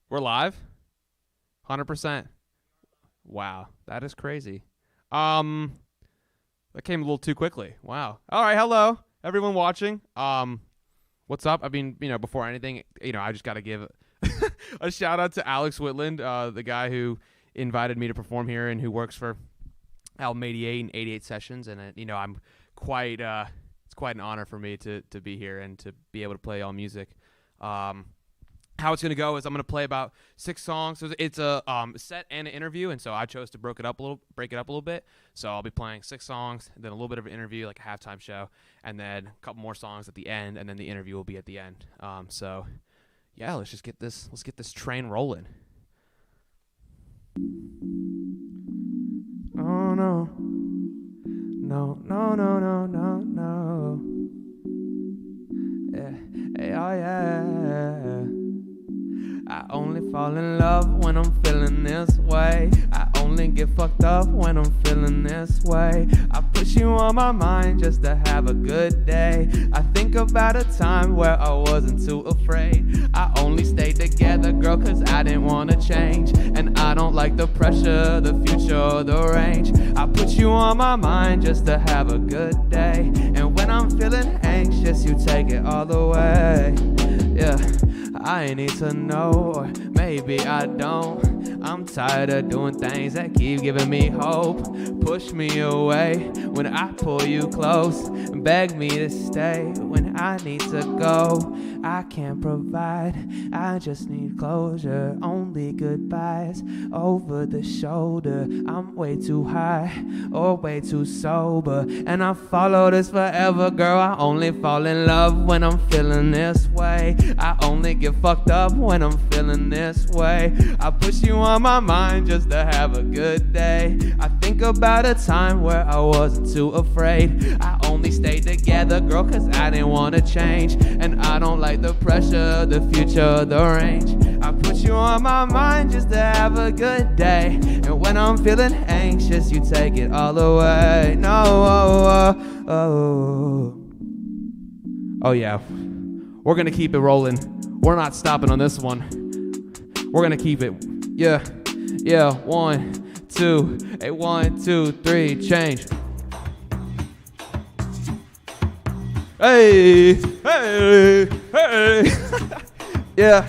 We're live? 100%. Wow, that is crazy. That came a little too quickly. Wow. All right, hello, everyone watching. What's up? I mean, before anything, I just got to give a shout out to Alex Whitland, the guy who invited me to perform here and who works for Album 88 and 88 Sessions. And, I'm quite, it's quite an honor for me to be here and to be able to play all music. How it's going to go is I'm going to play about 6 songs. So it's a set and an interview, and so I chose to break it up a little bit. So I'll be playing 6 songs, then a little bit of an interview, like a halftime show, and then a couple more songs at the end, and then the interview will be at the end. So yeah, let's get this train rolling. Oh no. No, no, no, no, no, no. Yeah. Hey, oh yeah. I only fall in love when I'm feeling this way. I only get fucked up when I'm feeling this way. I put you on my mind just to have a good day. I think about a time where I wasn't too afraid. I only stayed together, girl, cause I didn't wanna change. And I don't like the pressure, the future, or the range. I put you on my mind just to have a good day. And when I'm feeling anxious, you take it all the way. Yeah, I need to know, or maybe I don't. I'm tired of doing things that keep giving me hope. Push me away when I pull you close. Beg me to stay when I need to go. I can't provide, I just need closure. Only goodbyes over the shoulder. I'm way too high or way too sober, and I follow this forever, girl. I only fall in love when I'm feeling this way. I only get fucked up when I'm feeling this way. I push you on my mind just to have a good day. I think about a time where I wasn't too afraid. I only stayed together, girl, cause I didn't want to change. And I don't like the pressure, the future, the range. I put you on my mind just to have a good day. And when I'm feeling anxious, you take it all away. No, oh yeah, we're gonna keep it rolling. We're not stopping on this one. We're gonna keep it. Yeah, 1, 2, 1, 2, 3, change. Hey, hey, hey. Yeah.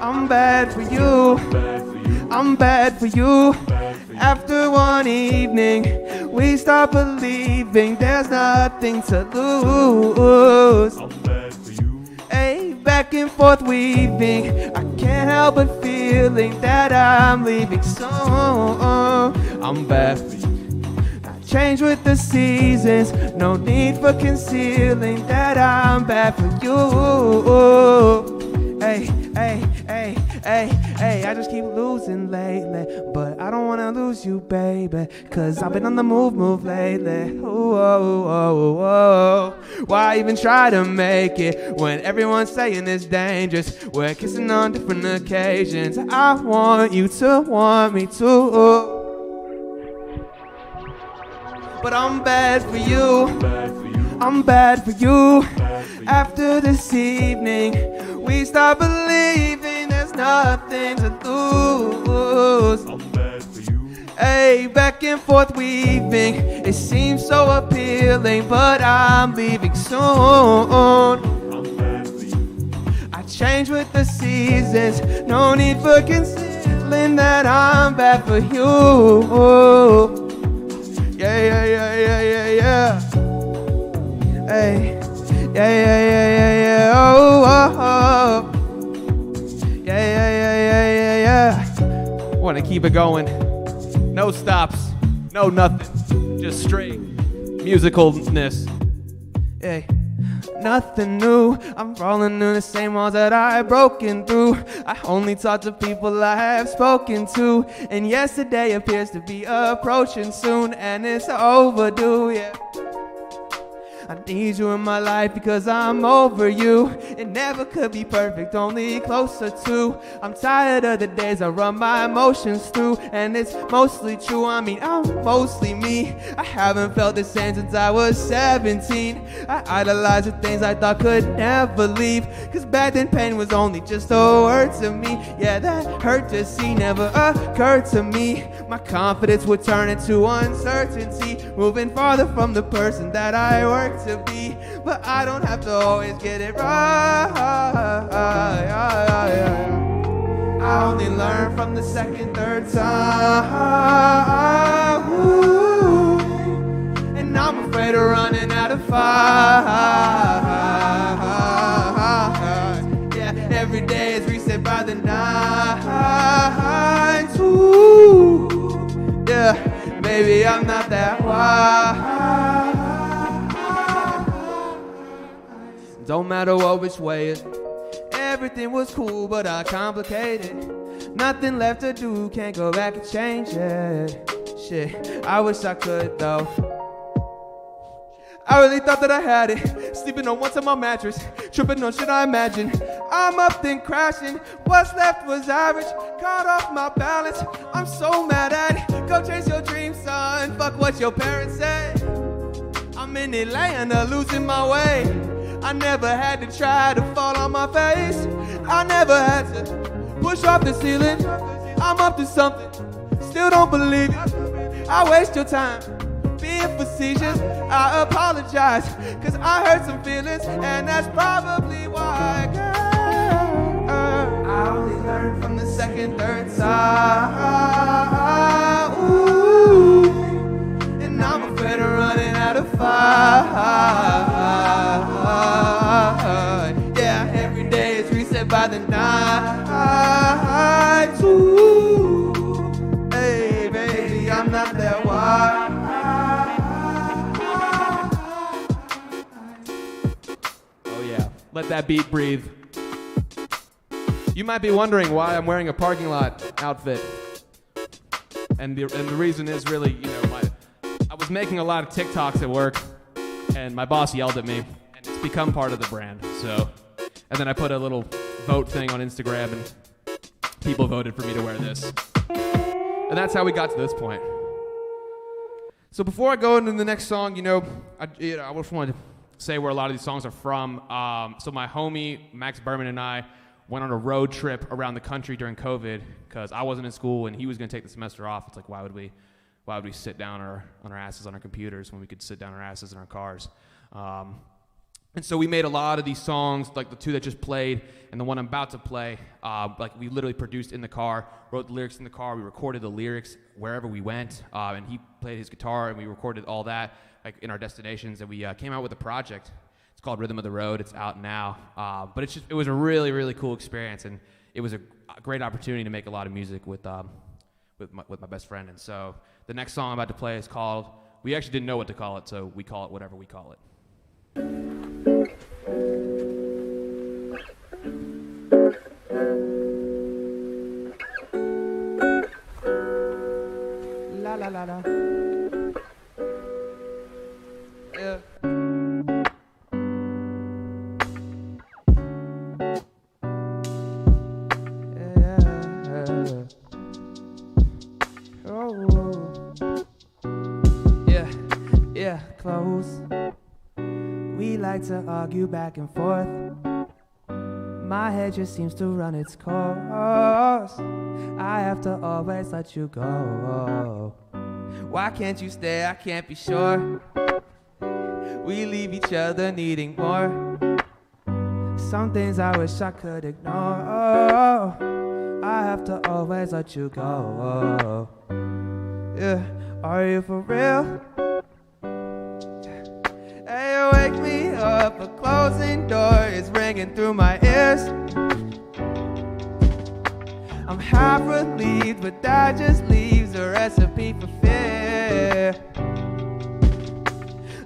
I'm bad for you. I'm bad for you. After one evening, we start believing there's nothing to lose. I'm bad for you. Hey, back and forth weaving. I can't help but feeling that I'm leaving soon. I'm bad for you. I change with the seasons. No need for concealing that I'm bad for you. Hey, hey, hey, hey, hey, I just keep losing lately, but I don't wanna lose you, baby, cause I've been on the move lately. Ooh, oh, oh, oh. Why even try to make it when everyone's saying it's dangerous? We're kissing on different occasions. I want you to want me too, but I'm bad for you. I'm bad for you. After this evening, we start believing there's nothing to lose. I'm bad for you. Hey, back and forth weaving. It seems so appealing, but I'm leaving soon. I'm bad for you. I change with the seasons. No need for concealing that I'm bad for you. Yeah. Hey, yeah. Oh. Yeah. Wanna keep it going. No stops, no nothing. Just straight musicalness. Hey, nothing new. I'm falling in the same walls that I've broken through. I only talk to people I have spoken to. And yesterday appears to be approaching soon, and it's overdue, yeah. I need you in my life because I'm over you. It never could be perfect, only closer to. I'm tired of the days I run my emotions through, and it's mostly true. I mean, I'm mostly me. I haven't felt the same since I was 17. I idolized the things I thought could never leave, cause back then pain was only just a word to me. Yeah, that hurt to see never occurred to me. My confidence would turn into uncertainty, moving farther from the person that I work to be. But I don't have to always get it right. I only learn from the second, third time. Ooh. And I'm afraid of running out of fire. Yeah, every day is reset by the night. Ooh. Yeah, maybe I'm not that wise. Don't matter what which way it. Everything was cool, but I complicated. Nothing left to do, can't go back and change it. Shit, I wish I could though. I really thought that I had it. Sleeping on one side of my mattress, tripping on shit I imagine. I'm up then crashing. What's left was average. Caught off my balance. I'm so mad at it. Go chase your dreams, son. Fuck what your parents say. I'm in Atlanta, losing my way. I never had to try to fall on my face. I never had to push off the ceiling. I'm up to something, still don't believe it. I waste your time being facetious. I apologize, cause I hurt some feelings, and that's probably why, girl, I only learned from the second, third time. Ooh. And I'm afraid of running out of fire. Yeah, every day is reset by the night. Ooh. Hey, baby, I'm not that wild. Oh yeah, let that beat breathe. You might be wondering why I'm wearing a parking lot outfit. And the reason is really, I was making a lot of TikToks at work, and my boss yelled at me, and it's become part of the brand. So, and then I put a little vote thing on Instagram, and people voted for me to wear this. And that's how we got to this point. So before I go into the next song, I just wanted to say where a lot of these songs are from. So my homie, Max Berman, and I went on a road trip around the country during COVID because I wasn't in school and he was going to take the semester off. It's like, why would we sit down on our asses on our computers when we could sit down our asses in our cars? And so we made a lot of these songs, like the two that just played and the one I'm about to play. Like we literally produced in the car, wrote the lyrics in the car. We recorded the lyrics wherever we went, and he played his guitar, and we recorded all that like in our destinations. And we came out with a project. It's called Rhythm of the Road. It's out now. But it was a really, really cool experience, and it was a great opportunity to make a lot of music with my best friend. And so the next song I'm about to play is called, we actually didn't know what to call it, so we call it whatever we call it. La la la la. Yeah. Close. We like to argue back and forth. My head just seems to run its course. I have to always let you go. Why can't you stay? I can't be sure. We leave each other needing more. Some things I wish I could ignore. I have to always let you go. Yeah, are you for real? Hey, wake me up, a closing door is ringing through my ears. I'm half relieved, but that just leaves a recipe for fear.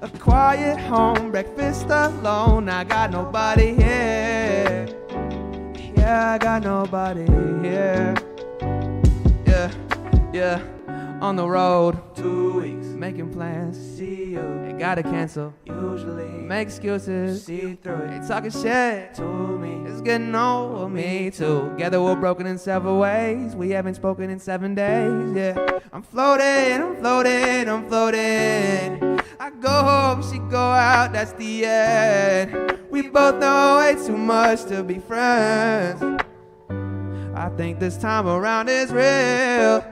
A quiet home, breakfast alone, I got nobody here. Yeah, I got nobody here. Yeah, On the road, 2 weeks, making plans. see you, They gotta cancel. usually Make excuses. see through They it talking shit. to me. It's getting over me too. Together we're broken in several ways. We haven't spoken in 7 days. Yeah, I'm floating, I'm floating, I'm floating. I go home, she go out. That's the end. We both know way too much to be friends. I think this time around is real.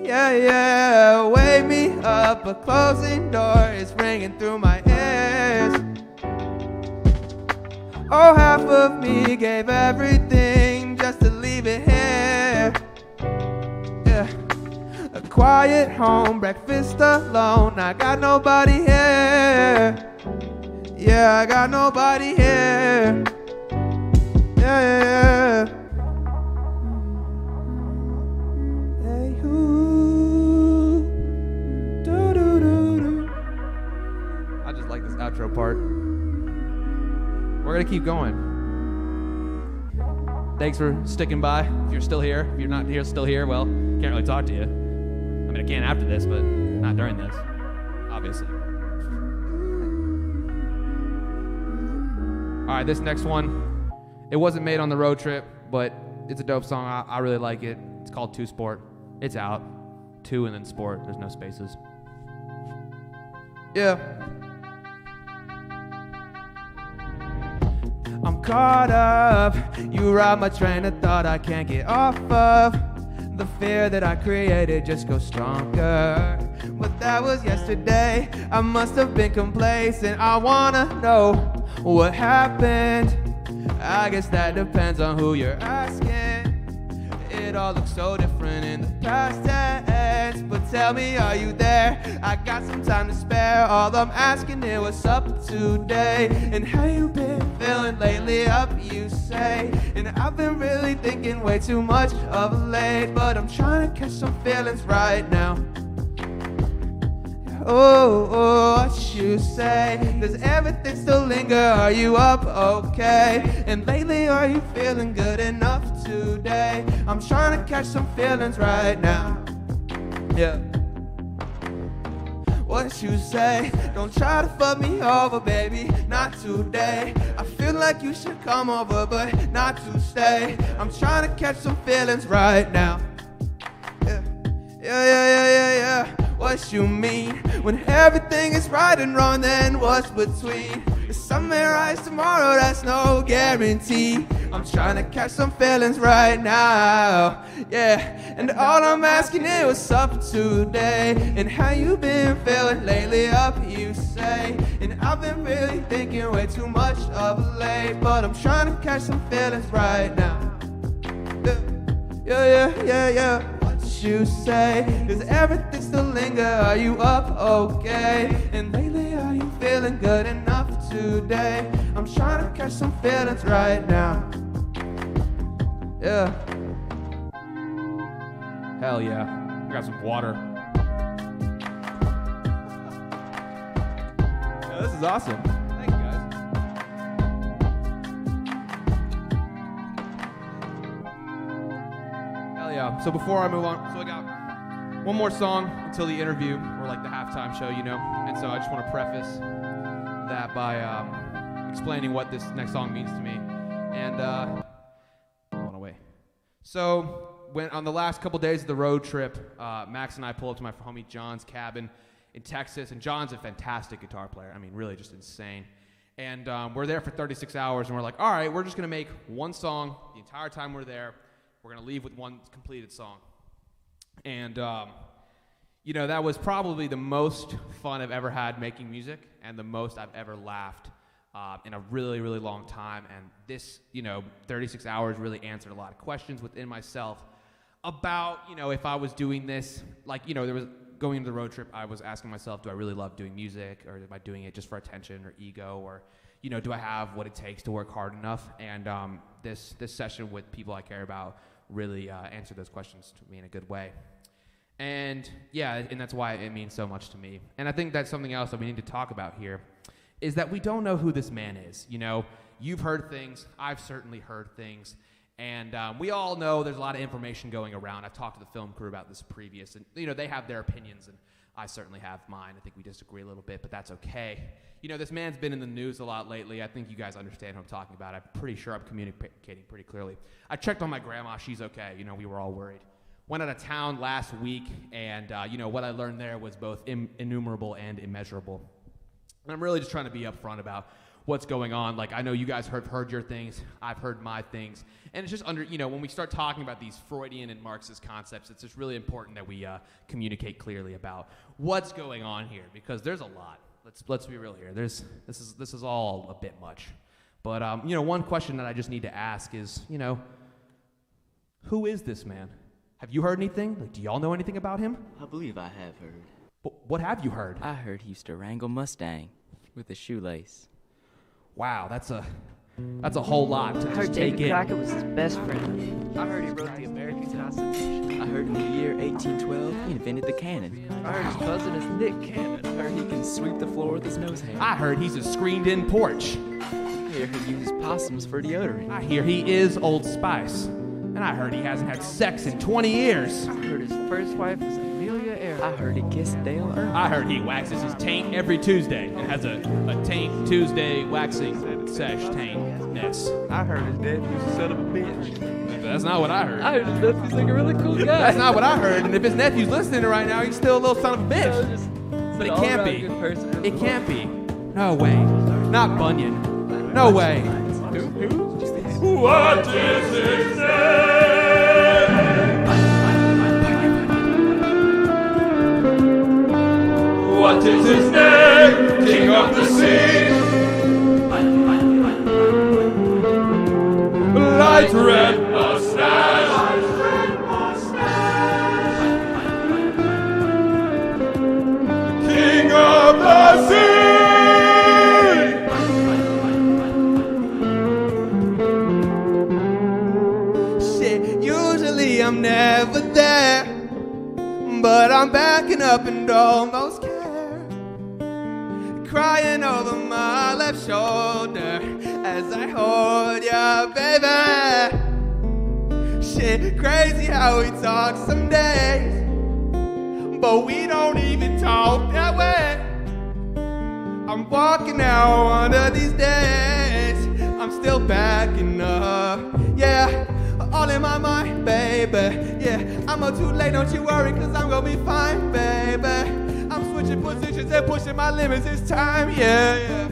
Yeah, yeah, wake me up, a closing door is ringing through my ears. Oh, half of me gave everything just to leave it here. Yeah, a quiet home, breakfast alone, I got nobody here. Yeah, I got nobody here. Yeah, yeah, yeah. I just like this outro part. We're gonna keep going. Thanks for sticking by. If you're still here, if you're not here, still here, well, can't really talk to you. I mean, I can after this, but not during this, obviously. All right, this next one, it wasn't made on the road trip, but it's a dope song. I really like it. It's called Two Sport. It's out. Two and then sport. There's no spaces. Yeah. I'm caught up. You robbed my train of thought I can't get off of. The fear that I created just goes stronger. But that was yesterday. I must have been complacent. I wanna know what happened. I guess that depends on who you're asking. It all looks so different in the past tense. But tell me, are you there? I got some time to spare. All I'm asking is what's up today. And how you been feeling lately? Up, you say. And I've been really thinking way too much of late. But I'm trying to catch some feelings right now. Oh, what you say? Does everything still linger? Are you up okay? And lately, are you feeling good enough today? I'm trying to catch some feelings right now. Yeah. What you say? Don't try to fuck me over, baby. Not today. I feel like you should come over, but not to stay. I'm trying to catch some feelings right now. Yeah, yeah, yeah, yeah, yeah, yeah. What you mean? When everything is right and wrong, then what's between? The sun may rise tomorrow, that's no guarantee. I'm trying to catch some feelings right now. Yeah, and all I'm asking is what's up today. And how you been feeling lately? Up, you say. And I've been really thinking way too much of late. But I'm trying to catch some feelings right now. Yeah, yeah, yeah, yeah. You say, does everything still linger? Are you up okay? And lately, are you feeling good enough today? I'm trying to catch some feelings right now. Yeah. Hell yeah. I got some water. Yeah, this is awesome. Thank you, guys. Hell yeah. So before I move on, so I got one more song until the interview, or like the halftime show, you know. And so I just want to preface that by explaining what this next song means to me. And hold on, away. So when on the last couple days of the road trip, Max and I pulled up to my homie John's cabin in Texas, and John's a fantastic guitar player. I mean, really just insane. And we're there for 36 hours, and we're like, all right, we're just gonna make one song the entire time we're there. We're gonna leave with one completed song. And you know, that was probably the most fun I've ever had making music, and the most I've ever laughed in a really, really long time. And this, 36 hours really answered a lot of questions within myself about, if I was doing this, there was going into the road trip, I was asking myself, do I really love doing music, or am I doing it just for attention or ego, or, do I have what it takes to work hard enough? And this session with people I care about really answered those questions to me in a good way. And yeah, and that's why it means so much to me. And I think that's something else that we need to talk about here, is that we don't know who this man is. You've heard things, I've certainly heard things, And we all know there's a lot of information going around. I've talked to the film crew about this previous, and they have their opinions, and I certainly have mine. I think we disagree a little bit, but that's okay. This man's been in the news a lot lately. I think you guys understand who I'm talking about. I'm pretty sure I'm communicating pretty clearly. I checked on my grandma. She's okay. We were all worried. Went out of town last week, and what I learned there was both innumerable and immeasurable. And I'm really just trying to be upfront about what's going on. Like, I know you guys have heard your things. I've heard my things. And it's just when we start talking about these Freudian and Marxist concepts, it's just really important that we communicate clearly about what's going on here, because there's a lot. Let's be real here. This is all a bit much. But one question that I just need to ask is, who is this man? Have you heard anything? Like, do y'all know anything about him? I believe I have heard. What have you heard? I heard he used to wrangle Mustang with a shoelace. Wow, that's a whole lot to I heard just take David in. Crockett was his best friend. I heard he wrote the American Constitution. I heard in the year 1812 he invented the cannon. I heard his cousin is Nick Cannon. I heard he can sweep the floor with his nose hair. I heard he's a screened-in porch. I hear he uses possums for deodorant. I hear he is Old Spice. And I heard he hasn't had sex in 20 years. I heard his first wife is Amelia Earhart. I heard he kissed Dale Earnhardt. I heard he waxes his taint every Tuesday and has a taint Tuesday waxing sesh taint-ness. I heard his dad used to son of a bitch. That's not what I heard. I heard his nephew's like a really cool guy. That's not what I heard. And if his nephew's listening right now, he's still a little son of a bitch. But it can't be. Good person. It can't be. No way. Not Bunyan. No way. What is his name? What is his name? King of the sea. Light red mustache. King of the sea. Usually I'm never there, but I'm backing up and almost care, crying over my left shoulder as I hold ya, baby. Shit, crazy how we talk some days, but we don't even talk that way. I'm walking out one of these days, I'm still backing up, yeah. All in my mind, baby, yeah. I'm not too late, don't you worry, cause I'm gonna be fine, baby. I'm switching positions and pushing my limits this time, yeah.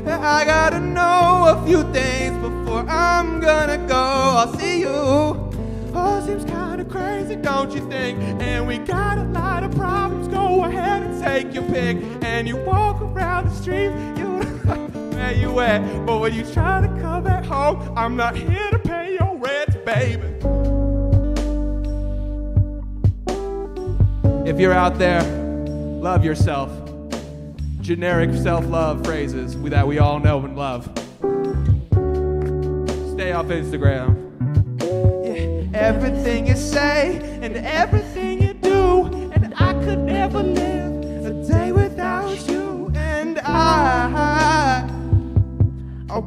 I gotta know a few things before I'm gonna go. I'll see you. Oh, seems kinda crazy, don't you think? And we got a lot of problems, go ahead and take your pick. And you walk around the street, where you at? But when you try to come back home, I'm not here to pay your rent, baby. If you're out there, love yourself. Generic self-love phrases that we all know and love. Stay off Instagram. Yeah, everything you say and everything you do, and I could never live a day without you. And I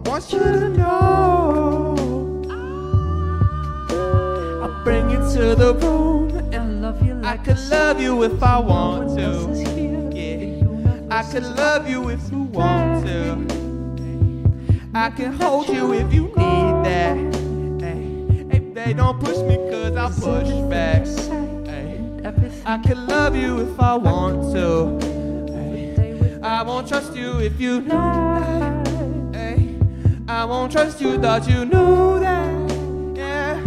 want you to know I'll bring you to the room and love you like I could love you if I want to. Yeah, I could love you if you want to. I can hold you if you need that. Hey, babe, don't push me cause I'll push back. Hey, I can love you if I want to. Hey, I won't trust you if you know that. Hey, I won't trust you, thought you knew that. Yeah,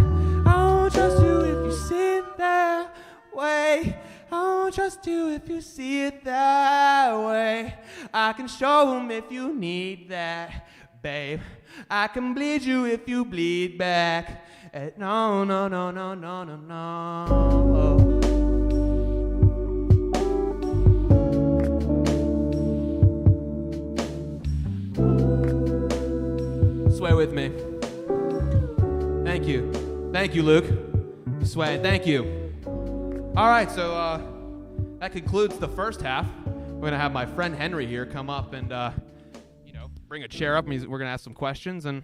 I won't trust you if you see it that way. I won't trust you if you see it that way. I can show them if you need that, babe. I can bleed you if you bleed back. No, no, no, no, no, no, no. Sway with me. Thank you. Thank you, Luke. Sway, thank you. All right, so that concludes the first half. We're going to have my friend Henry here come up and, bring a chair up. And we're going to ask some questions. And,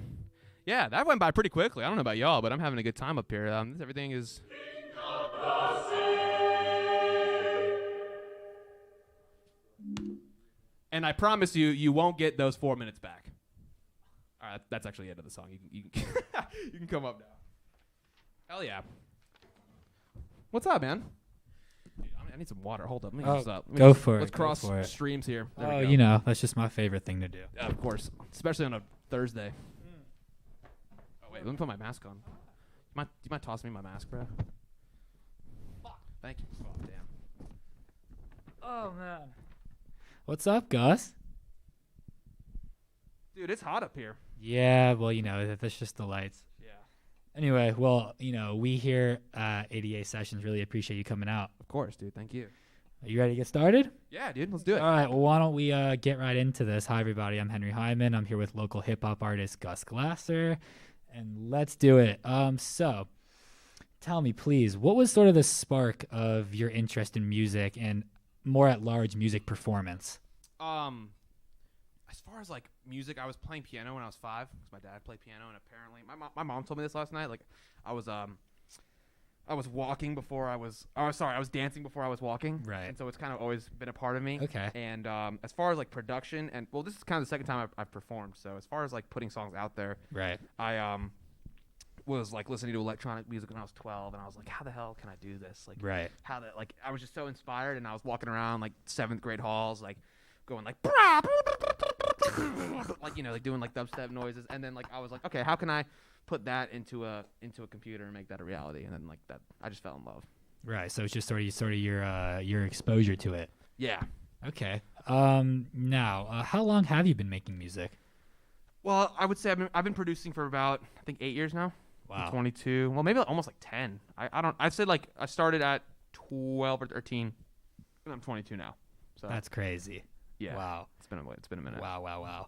Yeah, that went by pretty quickly. I don't know about y'all, but I'm having a good time up here. Everything is. And I promise you, you won't get those 4 minutes back. All right, that's actually the end of the song. You can you can come up now. Hell yeah. What's up, man? Dude, I need some water. Hold up. Let me get this up. Go for it. Let's cross streams here. There we go. You know, that's just my favorite thing to do. Yeah, of course. Especially on a Thursday. Oh, wait. Let me put my mask on. Do you mind tossing me my mask, bro? Thank you. Oh, damn. Oh, man. What's up, Gus? Dude, it's hot up here. Yeah, well, you know, that's just the lights. Yeah. Anyway, well, you know, we here at ADA Sessions really appreciate you coming out. Of course, dude. Thank you. Are you ready to get started? Yeah, dude. Let's do it. All right, well, why don't we get right into this? Hi, everybody. I'm Henry Hyman. I'm here with local hip-hop artist Gus Glasser, and let's do it. So tell me, please, what was sort of the spark of your interest in music and more at large music performance? As far as like music, I was playing piano when I was 5 because my dad played piano, and apparently my mom told me this last night. Like, I was walking before I was dancing before I was walking. Right. And so it's kind of always been a part of me. Okay. And as far as like production, and well, this is kind of the second time I've performed. So as far as like putting songs out there, Right. I was like listening to electronic music when I was 12, and I was like, how the hell can I do this? Like, Right. I was just so inspired, and I was walking around like 7th grade halls, like going like, brah, like, you know, like doing like dubstep noises, and then like I was like, okay, how can I put that into a computer and make that a reality? And then like that, I just fell in love. Right. So it's just sort of your exposure to it. Yeah. Okay. Now, how long have you been making music? Well, I would say I've been producing for about, I think, 8 years now. Wow. I'm 22. Well, maybe almost like 10. I'd say like I started at 12 or 13, and I'm 22 now. So That's crazy. yeah. Wow. It's been a minute. Wow.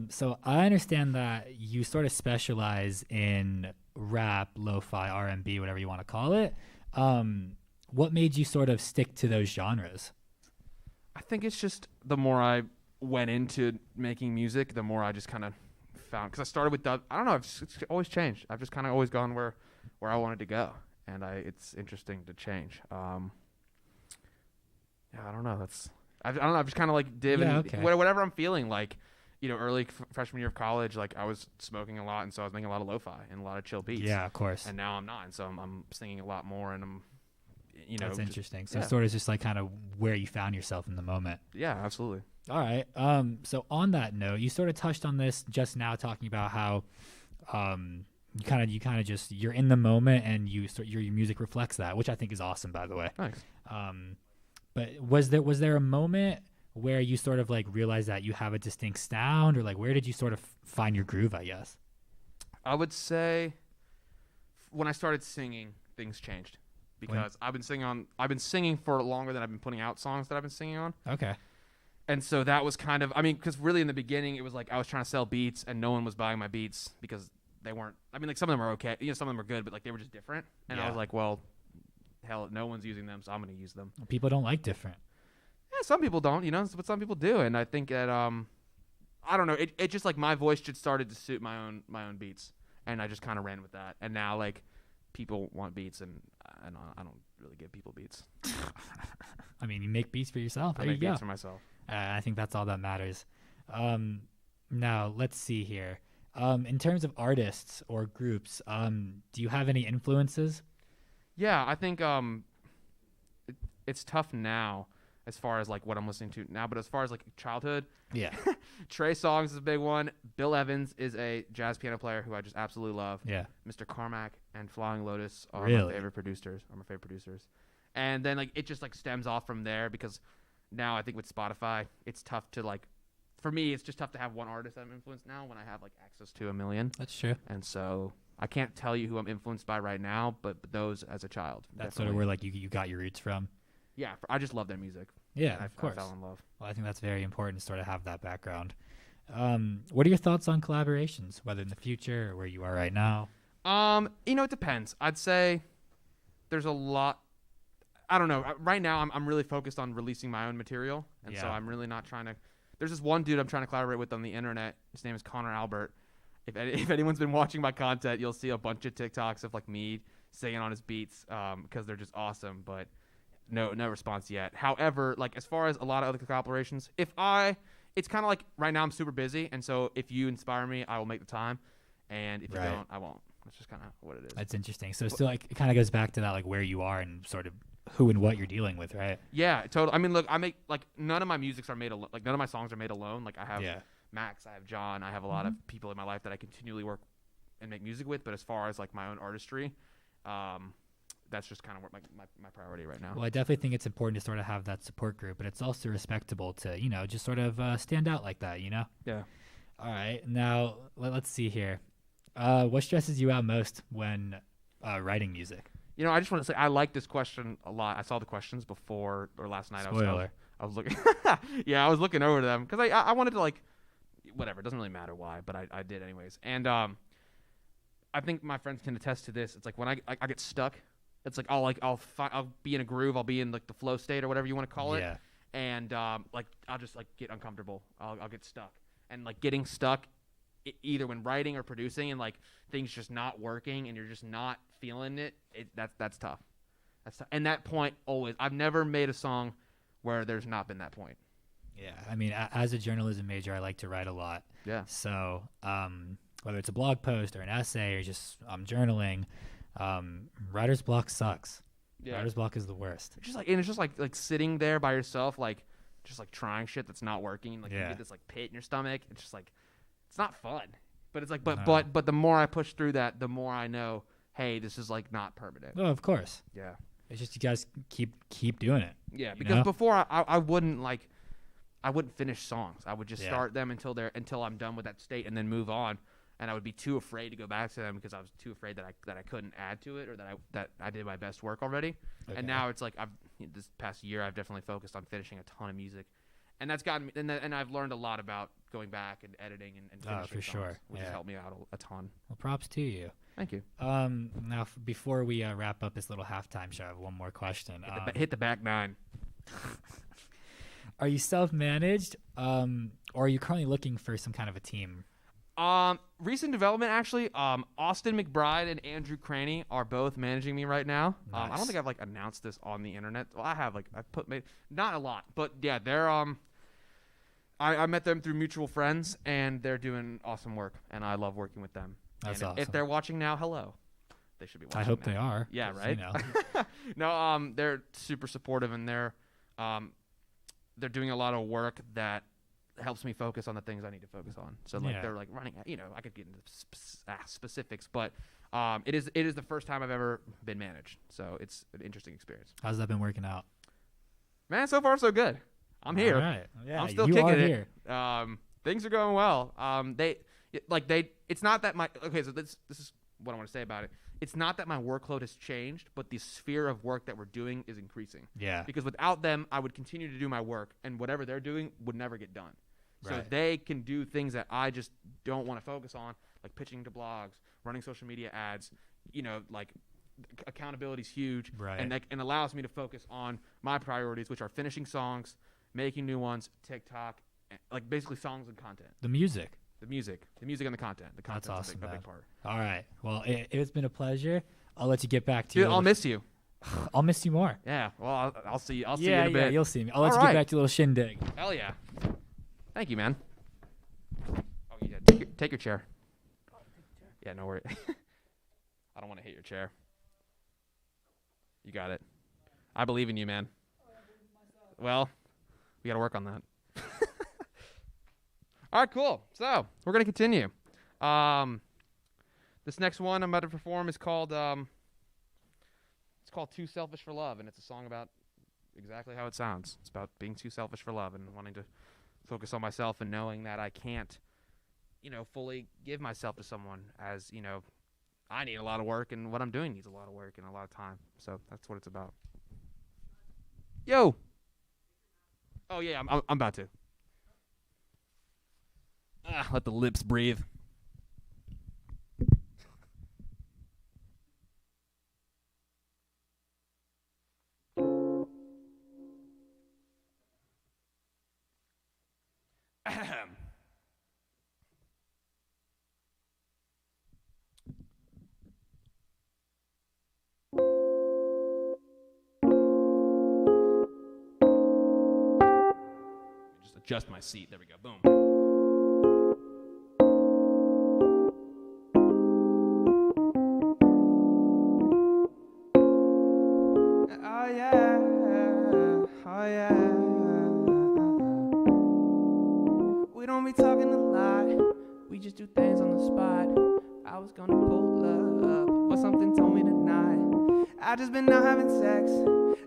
So I understand that you sort of specialize in rap, lo-fi, R&B, whatever you want to call it. What made you sort of stick to those genres? I think it's just the more I went into making music, the more I just kind of found, because I started with dub. I don't know. It's always changed. I've just kind of always gone where I wanted to go, and it's interesting to change. Yeah, I don't know. I don't know. I've just kind of like whatever I'm feeling. Like, you know, early freshman year of college, like I was smoking a lot, and so I was making a lot of lo-fi and a lot of chill beats. Yeah, of course. And now I'm not, and so I'm singing a lot more, and I'm, you know, That's just, interesting. So yeah. it's sort of just like kind of where you found yourself in the moment. Yeah, absolutely. All right. So on that note, you sort of touched on this just now, talking about how you kind of just, you're in the moment, and your music reflects that, which I think is awesome, by the way. Thanks. But was there a moment where you sort of like realized that you have a distinct sound, or like where did you sort of find your groove, I guess? I would say when I started singing, things changed, because I've been singing for longer than I've been putting out songs that I've been singing on. Okay. And so that was kind of, I mean, because really in the beginning, it was like I was trying to sell beats, and no one was buying my beats because they weren't, I mean, like some of them are okay, you know, some of them are good, but like they were just different. And I was like, well, hell, no one's using them, so I'm going to use them. People don't like different. Yeah, some people don't, you know, but some people do. And I think that, I don't know, it just like my voice just started to suit my own beats, and I just kind of ran with that. And now like people want beats, and I don't really give people beats. I mean, you make beats for yourself. I make beats for myself. I think that's all that matters. Now, let's see here. In terms of artists or groups, do you have any influences? Yeah, I think it's tough now as far as like what I'm listening to now, but as far as like childhood, Yeah. Trey Songz is a big one. Bill Evans is a jazz piano player who I just absolutely love. Yeah. Mr. Carmack and Flying Lotus are Really? my favorite producers. And then like it just like stems off from there, because now I think with Spotify, it's tough to like, for me, it's just tough to have one artist that I'm influenced now when I have like access to a million. That's true. And so I can't tell you who I'm influenced by right now, but those as a child. That's sort of where like you got your roots from. Yeah, I just love their music. Yeah, And of course. I fell in love. Well, I think that's very important to sort of have that background. What are your thoughts on collaborations, whether in the future or where you are right now? You know, it depends. I'd say there's a lot. I don't know. Right now, I'm really focused on releasing my own material, and so Yeah. I'm really not trying to. There's this one dude I'm trying to collaborate with on the internet. His name is Connor Albert, if anyone's been watching my content, you'll see a bunch of TikToks of like me singing on his beats because they're just awesome. But no response yet. However, like as far as a lot of other collaborations, it's kind of like right now I'm super busy, and so if you inspire me, I will make the time, and if you don't, I won't. That's just kind of what it is. That's interesting. So still, like, it kind of goes back to that, like where you are and sort of who and what you're dealing with, right? Yeah, totally. I mean, look, I make like none of my musics are made alone. Like none of my songs are made alone. Like I have Max, I have John, I have a lot of people in my life that I continually work and make music with. But as far as like my own artistry, that's just kind of what my priority right now. Well, I definitely think it's important to sort of have that support group, but it's also respectable to, you know, just sort of stand out like that, you know? Yeah. All right. Now, let's see here. What stresses you out most when writing music? You know, I just want to say I like this question a lot. I saw the questions before or last night. Spoiler. I was looking. Yeah, I was looking over them because I wanted to like, whatever. It doesn't really matter why, but I did anyways. And I think my friends can attest to this. It's like when I get stuck. It's like I'll be in a groove. I'll be in like the flow state or whatever you want to call it. Yeah. And like I'll just like get uncomfortable. I'll get stuck. And like getting stuck, either when writing or producing, and like things just not working, and you're just not feeling it. That's tough. That's tough. And that point always. I've never made a song where there's not been that point. Yeah, I mean, as a journalism major, I like to write a lot. Yeah. So whether it's a blog post or an essay or just journaling, writer's block sucks. Yeah. Writer's block is the worst. It's just like sitting there by yourself, like just like trying shit that's not working. Like you get this like pit in your stomach. It's just like it's not fun. But it's like but the more I push through that, the more I know, hey, this is like not permanent. Oh, of course. Yeah. It's just you guys keep doing it. Yeah, because before I wouldn't finish songs. I would just start them until I'm done with that state and then move on. And I would be too afraid to go back to them because I was too afraid that I couldn't add to it or that I did my best work already. Okay. And now it's like this past year I've definitely focused on finishing a ton of music, and that's gotten me. And I've learned a lot about going back and editing and finishing songs, which has helped me out a ton. Well, props to you. Thank you. Now before we wrap up this little halftime show, I have one more question. Hit the back nine. Are you self-managed, or are you currently looking for some kind of a team? Recent development, actually. Austin McBride and Andrew Craney are both managing me right now. Nice. I don't think I've like announced this on the internet. Well, I have not a lot, but yeah, they're I met them through mutual friends, and they're doing awesome work, and I love working with them. That's awesome. If they're watching now, hello. They should be watching. I hope now. they are. Yeah, right. No, they're super supportive, and they're doing a lot of work that helps me focus on the things I need to focus on. So like they're like running, I could get into specifics, but it is the first time I've ever been managed. So it's an interesting experience. How's that been working out? Man, so far so good. I'm here. All right. Yeah, I'm still kicking it. Things are going well. It's not that so this is what I want to say about it. It's not that my workload has changed, but the sphere of work that we're doing is increasing. Yeah. Because without them, I would continue to do my work, and whatever they're doing would never get done. So they can do things that I just don't want to focus on, like pitching to blogs, running social media ads. Like accountability is huge, and allows me to focus on my priorities, which are finishing songs, making new ones, TikTok, like basically songs and content. The music and the content. The content's That's awesome, a big part. All right. Well, it's been a pleasure. I'll let you get back to Dude, I'll miss you. I'll miss you more. Yeah. Well, I'll see you. I'll see you in a bit. Yeah, you'll see me. I'll let you get back to your little shindig. Hell yeah. Thank you, man. Oh, yeah. Take your chair. Yeah, no worries. I don't want to hit your chair. You got it. I believe in you, man. Well, we got to work on that. All right, cool. So we're going to continue. This next one I'm about to perform is called Too Selfish for Love, and it's a song about exactly how it sounds. It's about being too selfish for love and wanting to focus on myself and knowing that I can't, fully give myself to someone, as, I need a lot of work, and what I'm doing needs a lot of work and a lot of time. So that's what it's about. Yo. Oh, yeah, I'm about to. Let the lips breathe. adjust my seat. There we go. Boom. Oh yeah, oh yeah. We don't be talking a lot, we just do things on the spot. I was gonna pull up, but something told me tonight. I just been out having sex,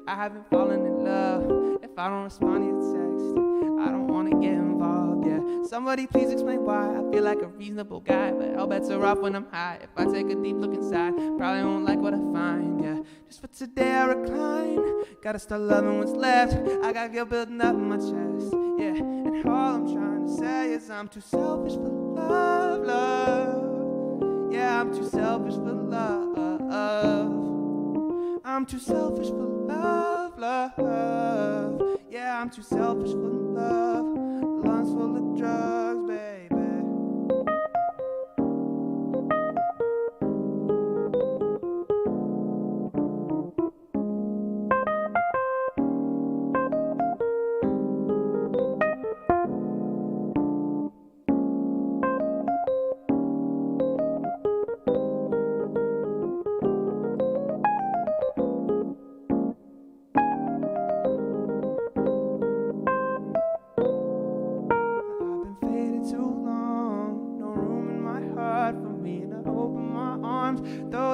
I haven't fallen in love. If I don't respond to your text, I don't wanna get involved, yeah. Somebody please explain why. I feel like a reasonable guy, but all bets are off when I'm high. If I take a deep look inside, probably won't like what I find, yeah. Just for today I recline, gotta start loving what's left. I got guilt building up in my chest, yeah. And all I'm trying to say is I'm too selfish for love, love. Yeah, I'm too selfish for love. I'm too selfish for love, love. Yeah, I'm too selfish for love. Lungs full of drugs, baby.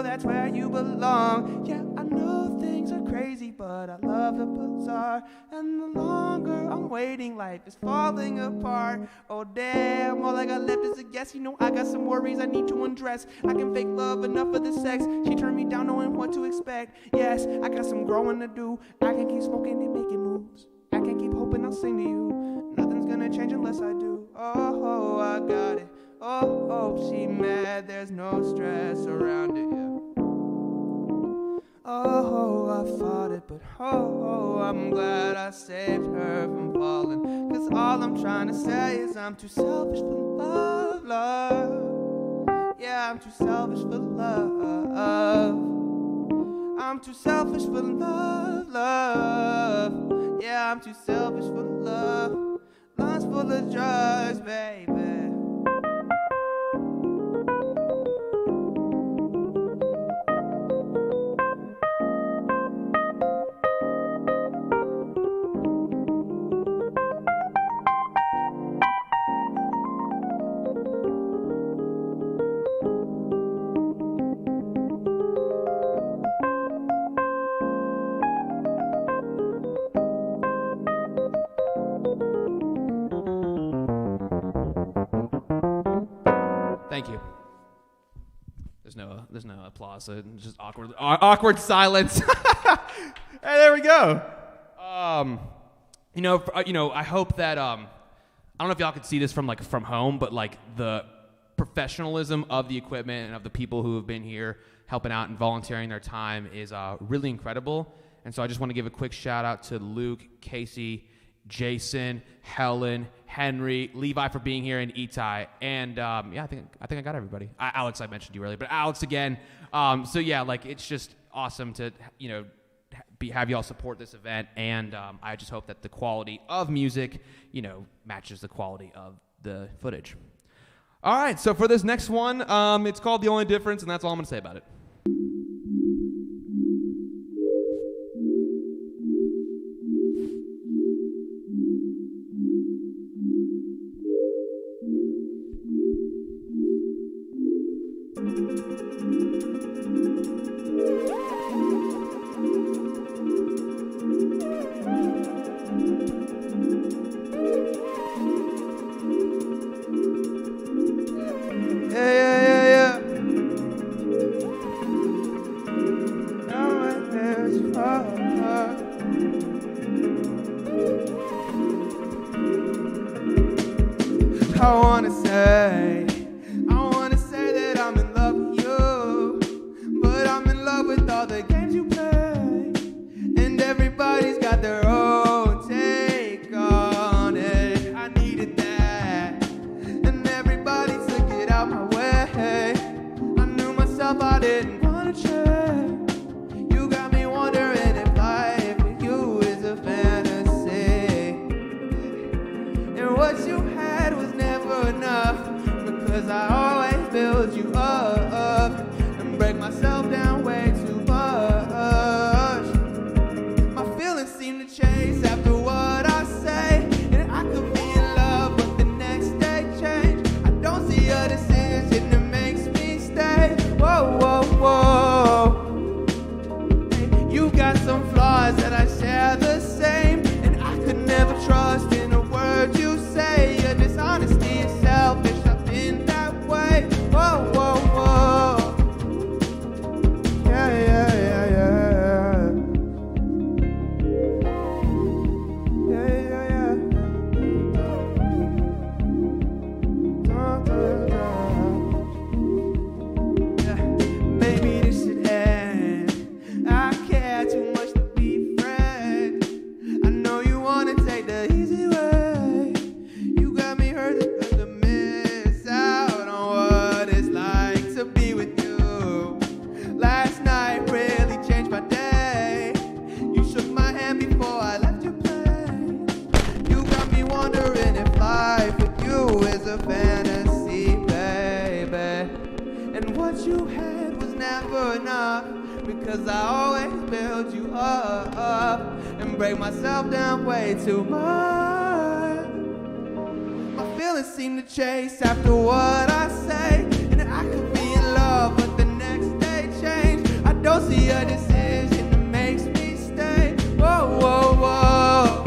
That's where you belong. Yeah, I know things are crazy, but I love the bizarre. And the longer I'm waiting, life is falling apart. Oh damn, all I got left is a guess. You know I got some worries I need to undress. I can fake love enough for the sex. She turned me down knowing what to expect. Yes, I got some growing to do. I can keep smoking and making moves. I can keep hoping I'll sing to you. Nothing's gonna change unless I do. Oh, I got it. Oh, she mad, there's no stress around it, yeah. Oh, I fought it, but I'm glad I saved her from falling. Cause all I'm trying to say is I'm too selfish for love, love. Yeah, I'm too selfish for love. I'm too selfish for love, love. Yeah, I'm too selfish for love. Lungs full of drugs, baby. Thank you. There's no applause. So it's just awkward silence. Hey, there we go. I hope that I don't know if y'all could see this from home, but like the professionalism of the equipment and of the people who have been here helping out and volunteering their time is really incredible. And so I just want to give a quick shout out to Luke, Casey, Jason, Helen, Henry, Levi for being here, and Itai. And I think I got everybody. Alex, I mentioned you earlier, but Alex again. It's just awesome to have y'all support this event, and I just hope that the quality of music, matches the quality of the footage. All right, so for this next one, it's called The Only Difference, and that's all I'm going to say about it. I wanna say that I'm in love with you, but I'm in love with all the games you play, and everybody's got their own take on it. I needed that, and everybody took it out my way. I knew myself, I didn't wanna change. You got me wondering if life with you is a fantasy. Because I always build you up and break myself down way too much. My feelings seem to chase after what I say, and I could be in love, but the next day change. I don't see a decision that makes me stay. Whoa, whoa, whoa. Hey, you got some flaws that I share the same, and I could never trust in a word you say. Your dishonesty is selfish, I've been that way. Whoa, whoa, whoa. Yeah, yeah, yeah, yeah. Yeah, yeah, yeah. Da, da, da. Yeah. Maybe this should end. I care too much to be friends. I know you wanna take the easy way. You got me hurt to miss out on what it's like to be with you. Last night really changed my day. You shook my hand before I left your place. You got me wondering if life with you is a fantasy, baby. And what you had was never enough, because I always build you up and break myself down way too much. My feelings seem to chase after what I say, and I could be in love, but the next day change. I don't see a decision that makes me stay. Whoa, whoa, whoa.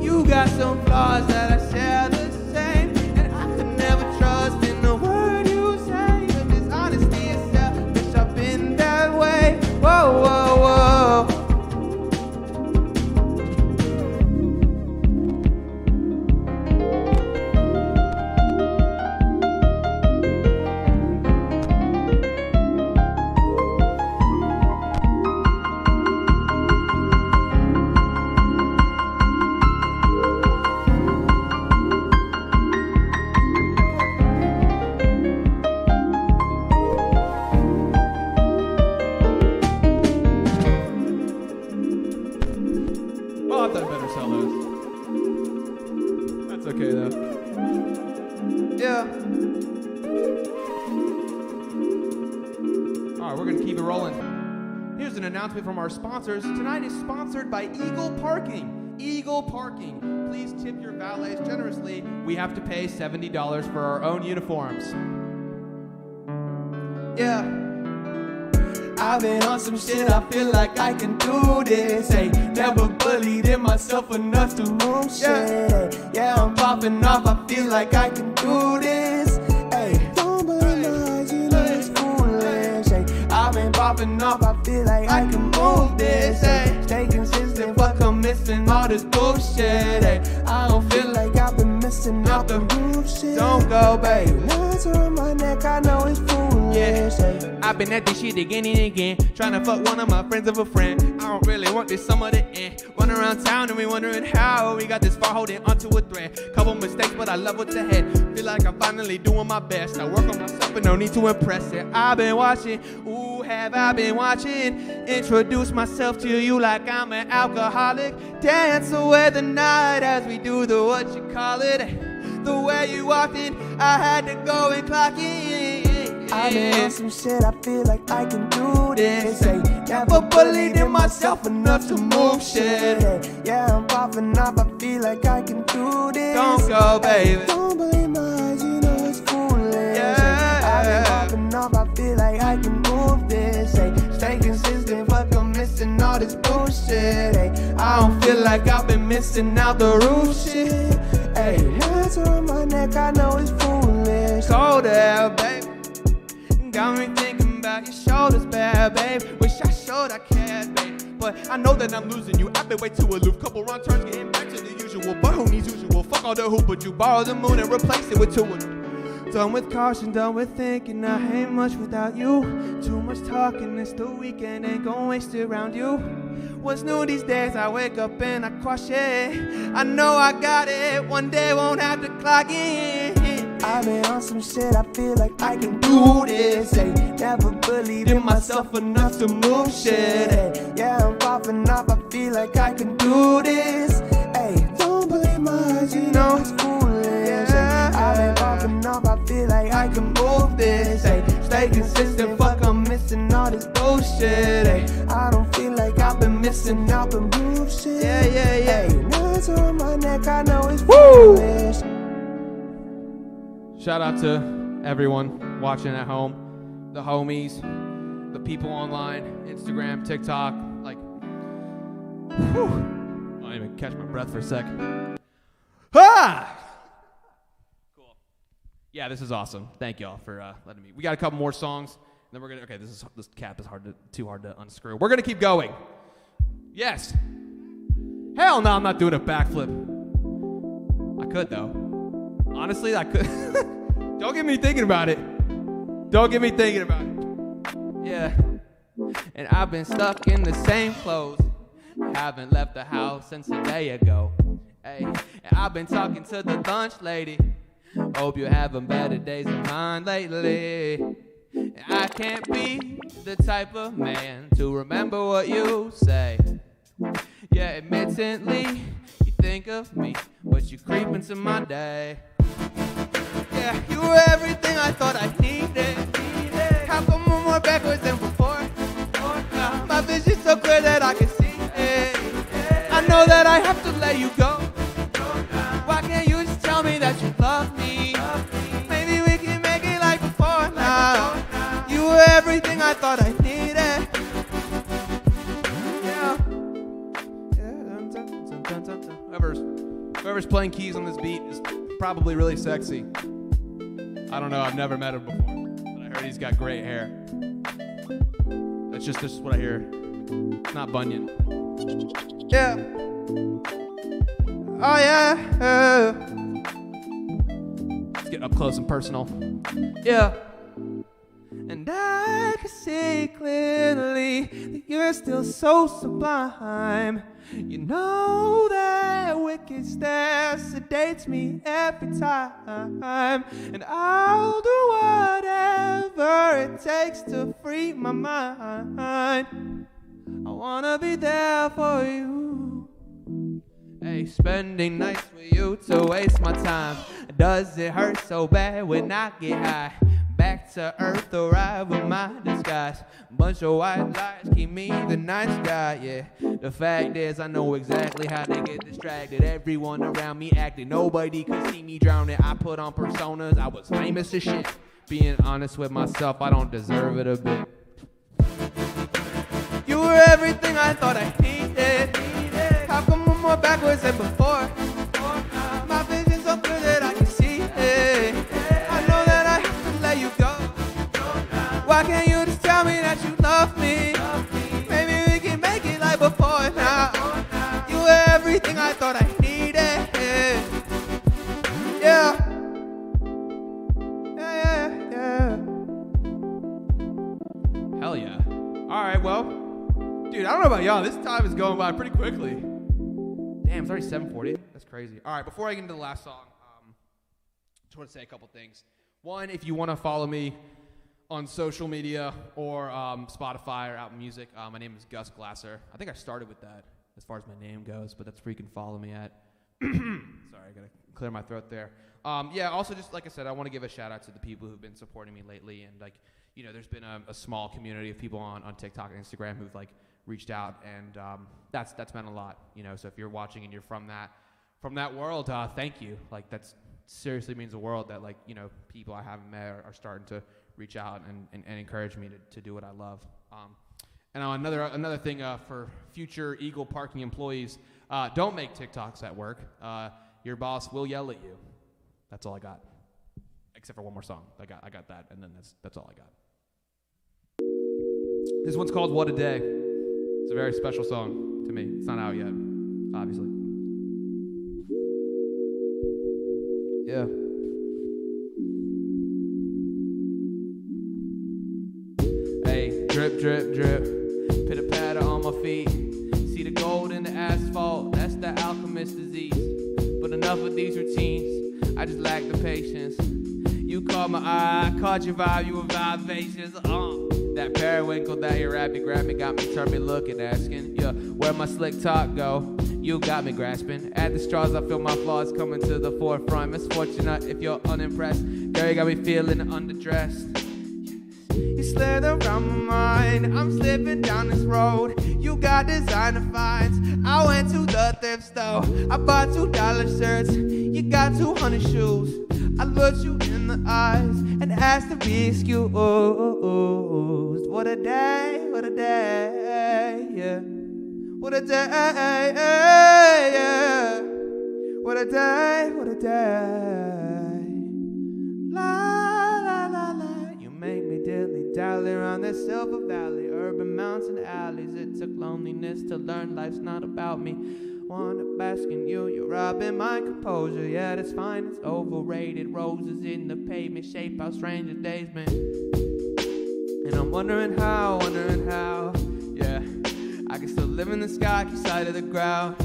You got some flaws that I share the same, and I could never trust in the word you say. Your dishonesty is selfish, I've been that way. Whoa, whoa, whoa. Oh, I've done better solos. That's okay though. Yeah. All right, we're gonna keep it rolling. Here's an announcement from our sponsors. Tonight is sponsored by Eagle Parking. Eagle Parking. Please tip your valets generously. We have to pay $70 for our own uniforms. Yeah. I've been on some shit, I feel like I can do this. Hey, never bullied in myself enough to move shit. Yeah, I'm popping off, I feel like I can do this. Hey, don't believe my eyes, you know it's foolish. Hey, I've been popping off, I feel like I can move this. Hey, stay consistent, fuck I'm missing all this bullshit. Hey, I don't feel like I've been missing out the roof shit. Don't go, babe. Lines around my neck, I know it's foolish. Yeah, I've been at this shit again and again, trying to fuck one of my friends of a friend. I don't really want this summer to end. Run around town and we wondering how we got this far, holding onto a thread. Couple mistakes, but I love what's ahead. Feel like I'm finally doing my best. I work on myself, but no need to impress it. I've been watching, ooh, have I been watching? Introduce myself to you like I'm an alcoholic. Dance away the night as we do the what you call it. The way you walked in, I had to go and clock in. I've been on some shit, I feel like I can do this. Hey, never bullied in myself enough to move shit. Hey, yeah, I'm popping up, I feel like I can do this. Don't go, baby. Don't believe my eyes, you know it's foolish. Yeah. I've been popping up, I feel like I can move this. Hey, stay consistent, fuck I'm missing all this bullshit. Hey, I don't feel like I've been missing out the roof shit. Hey, hands around my neck, I know it's foolish. Cold air, baby. Got me thinking about your shoulders, bad, babe. Wish I showed I cared, babe. But I know that I'm losing you. I've been way too aloof. Couple wrong turns, getting back to the usual. But who needs usual? Fuck all the hoop, but you borrow the moon and replace it with two of them. Done with caution, done with thinking. I ain't much without you. Too much talking, it's the weekend. Ain't gon' waste it around you. What's new these days? I wake up and I crush it. I know I got it. One day won't have to clock in. I've been on some shit, I feel like I can do this. Hey, never believed in myself enough to move shit. Hey, yeah, I'm popping up, I feel like I can do this. Hey, don't believe my eyes, you know it's foolish. Yeah. I've been popping feel like I can move this. Ay, stay consistent, fuck, I'm missing all this bullshit. Ay, I don't feel like I've been missing out the move shit. Yeah. Nuts on my neck, I know it's foolish. Shout out to everyone watching at home, the homies, the people online, Instagram, TikTok, like, whew. I didn't even catch my breath for a sec. Ah! Cool. Yeah, this is awesome. Thank y'all for letting me. We got a couple more songs, and then we're gonna. Okay, this cap is too hard to unscrew. We're gonna keep going. Yes. Hell no, I'm not doing a backflip. I could though. Honestly, I could. Don't get me thinking about it. Yeah. And I've been stuck in the same clothes. Haven't left the house since a day ago. Hey, and I've been talking to the lunch lady. Hope you're having better days than mine lately. And I can't be the type of man to remember what you say. Yeah, admittedly, you think of me, but you creep into my day. Yeah, you were everything I thought I needed. How come I'm more backwards than before? My vision's so clear that I can see it. I know that I have to let you go. Why can't you just tell me that you love me? Maybe we can make it like before now. You were everything I thought I needed. Yeah. Whoever's playing keys on this beat is probably really sexy. I don't know, I've never met him before, but I heard he's got great hair. That's just what I hear. It's not Bunyan. Yeah. Oh yeah. Let's get up close and personal. Yeah. And I can see clearly that you're still so sublime. You know that wicked stare sedates me every time. And I'll do whatever it takes to free my mind. I wanna be there for you. Hey, spending nights with you to waste my time. Does it hurt so bad when I get high? Back to earth, arrive with my disguise. Bunch of white lies keep me the nice guy, yeah. The fact is, I know exactly how to get distracted. Everyone around me acting, nobody could see me drowning. I put on personas, I was famous as shit. Being honest with myself, I don't deserve it a bit. You were everything I thought I needed. How come I'm more backwards than before? My vision's so clear that I can see it. I know that I have to let you go. Why can't you just tell me that you love me? Maybe we can make it like before now. You were everything I thought I needed. Yeah. Hell yeah. Alright, well, dude, I don't know about y'all. This time is going by pretty quickly. Damn, it's already 7:40. That's crazy. All right, before I get into the last song, just want to say a couple things. One, if you want to follow me on social media or Spotify or Apple Music, my name is Gus Glasser. I think I started with that as far as my name goes, but that's where you can follow me at. Sorry, I got to clear my throat there. Yeah, also just like I said, I want to give a shout out to the people who've been supporting me lately. And like, you know, there's been a small community of people on TikTok and Instagram who've like reached out, and that's meant a lot, you know. So if you're watching and you're from that world, thank you. Like, that's seriously means the world that, like, you know, people I haven't met are starting to reach out and encourage me to do what I love. And another thing for future Eagle Parking employees, don't make TikToks at work. Your boss will yell at you. That's all I got, except for one more song. I got that, and then that's all I got. This one's called What a Day. It's a very special song to me. It's not out yet, obviously. Yeah. Hey, drip, drip, drip. Pitter patter on my feet. See the gold in the asphalt. That's the alchemist disease. But enough of these routines. I just lack the patience. You caught my eye, I caught your vibe. You were vivacious. That periwinkle that you wrapped me, grabbed me, got me, turned me looking, asking, yeah, where my slick talk go? You got me grasping at the straws. I feel my flaws coming to the forefront. Misfortunate if you're unimpressed. Girl, you got me feeling underdressed. You slither around my mind. I'm slipping down this road. You got designer finds. I went to the thrift store. I bought $2 shirts. You got 200 shoes. I looked you in the eyes and asked to be excused. What a day, what a day, yeah. What a day, yeah. What a day, what a day. La, la, la, la. You make me dilly-dally around this silver valley, urban mountain alleys. It took loneliness to learn life's not about me. Wanna bask in you, you're robbing my composure. Yeah, that's fine, it's overrated. Roses in the pavement shape how stranger days been. And I'm wondering how, yeah. I can still live in the sky, keep sight of the ground.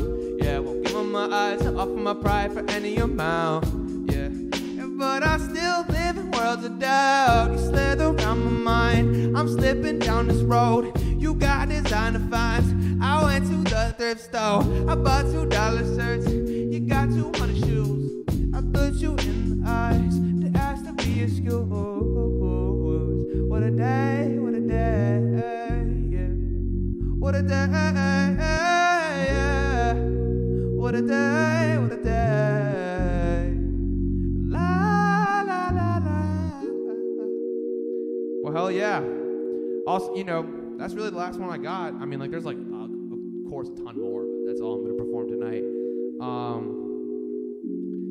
Yeah, won't give up my eyes, I'll offer my pride for any amount. Yeah, but I still live in worlds of doubt. You slither around my mind, I'm slipping down this road. You got designer finds. I went to the thrift store. I bought $2 shirts. You got 200 shoes. I looked you in the eyes to ask to be excused. What a day, what a day, yeah. What a day, yeah. What a day, what a day. La, la, la, la. Well, hell yeah. Also, you know, that's really the last one I got. I mean, like, there's like, of course, a ton more, but that's all I'm going to perform tonight.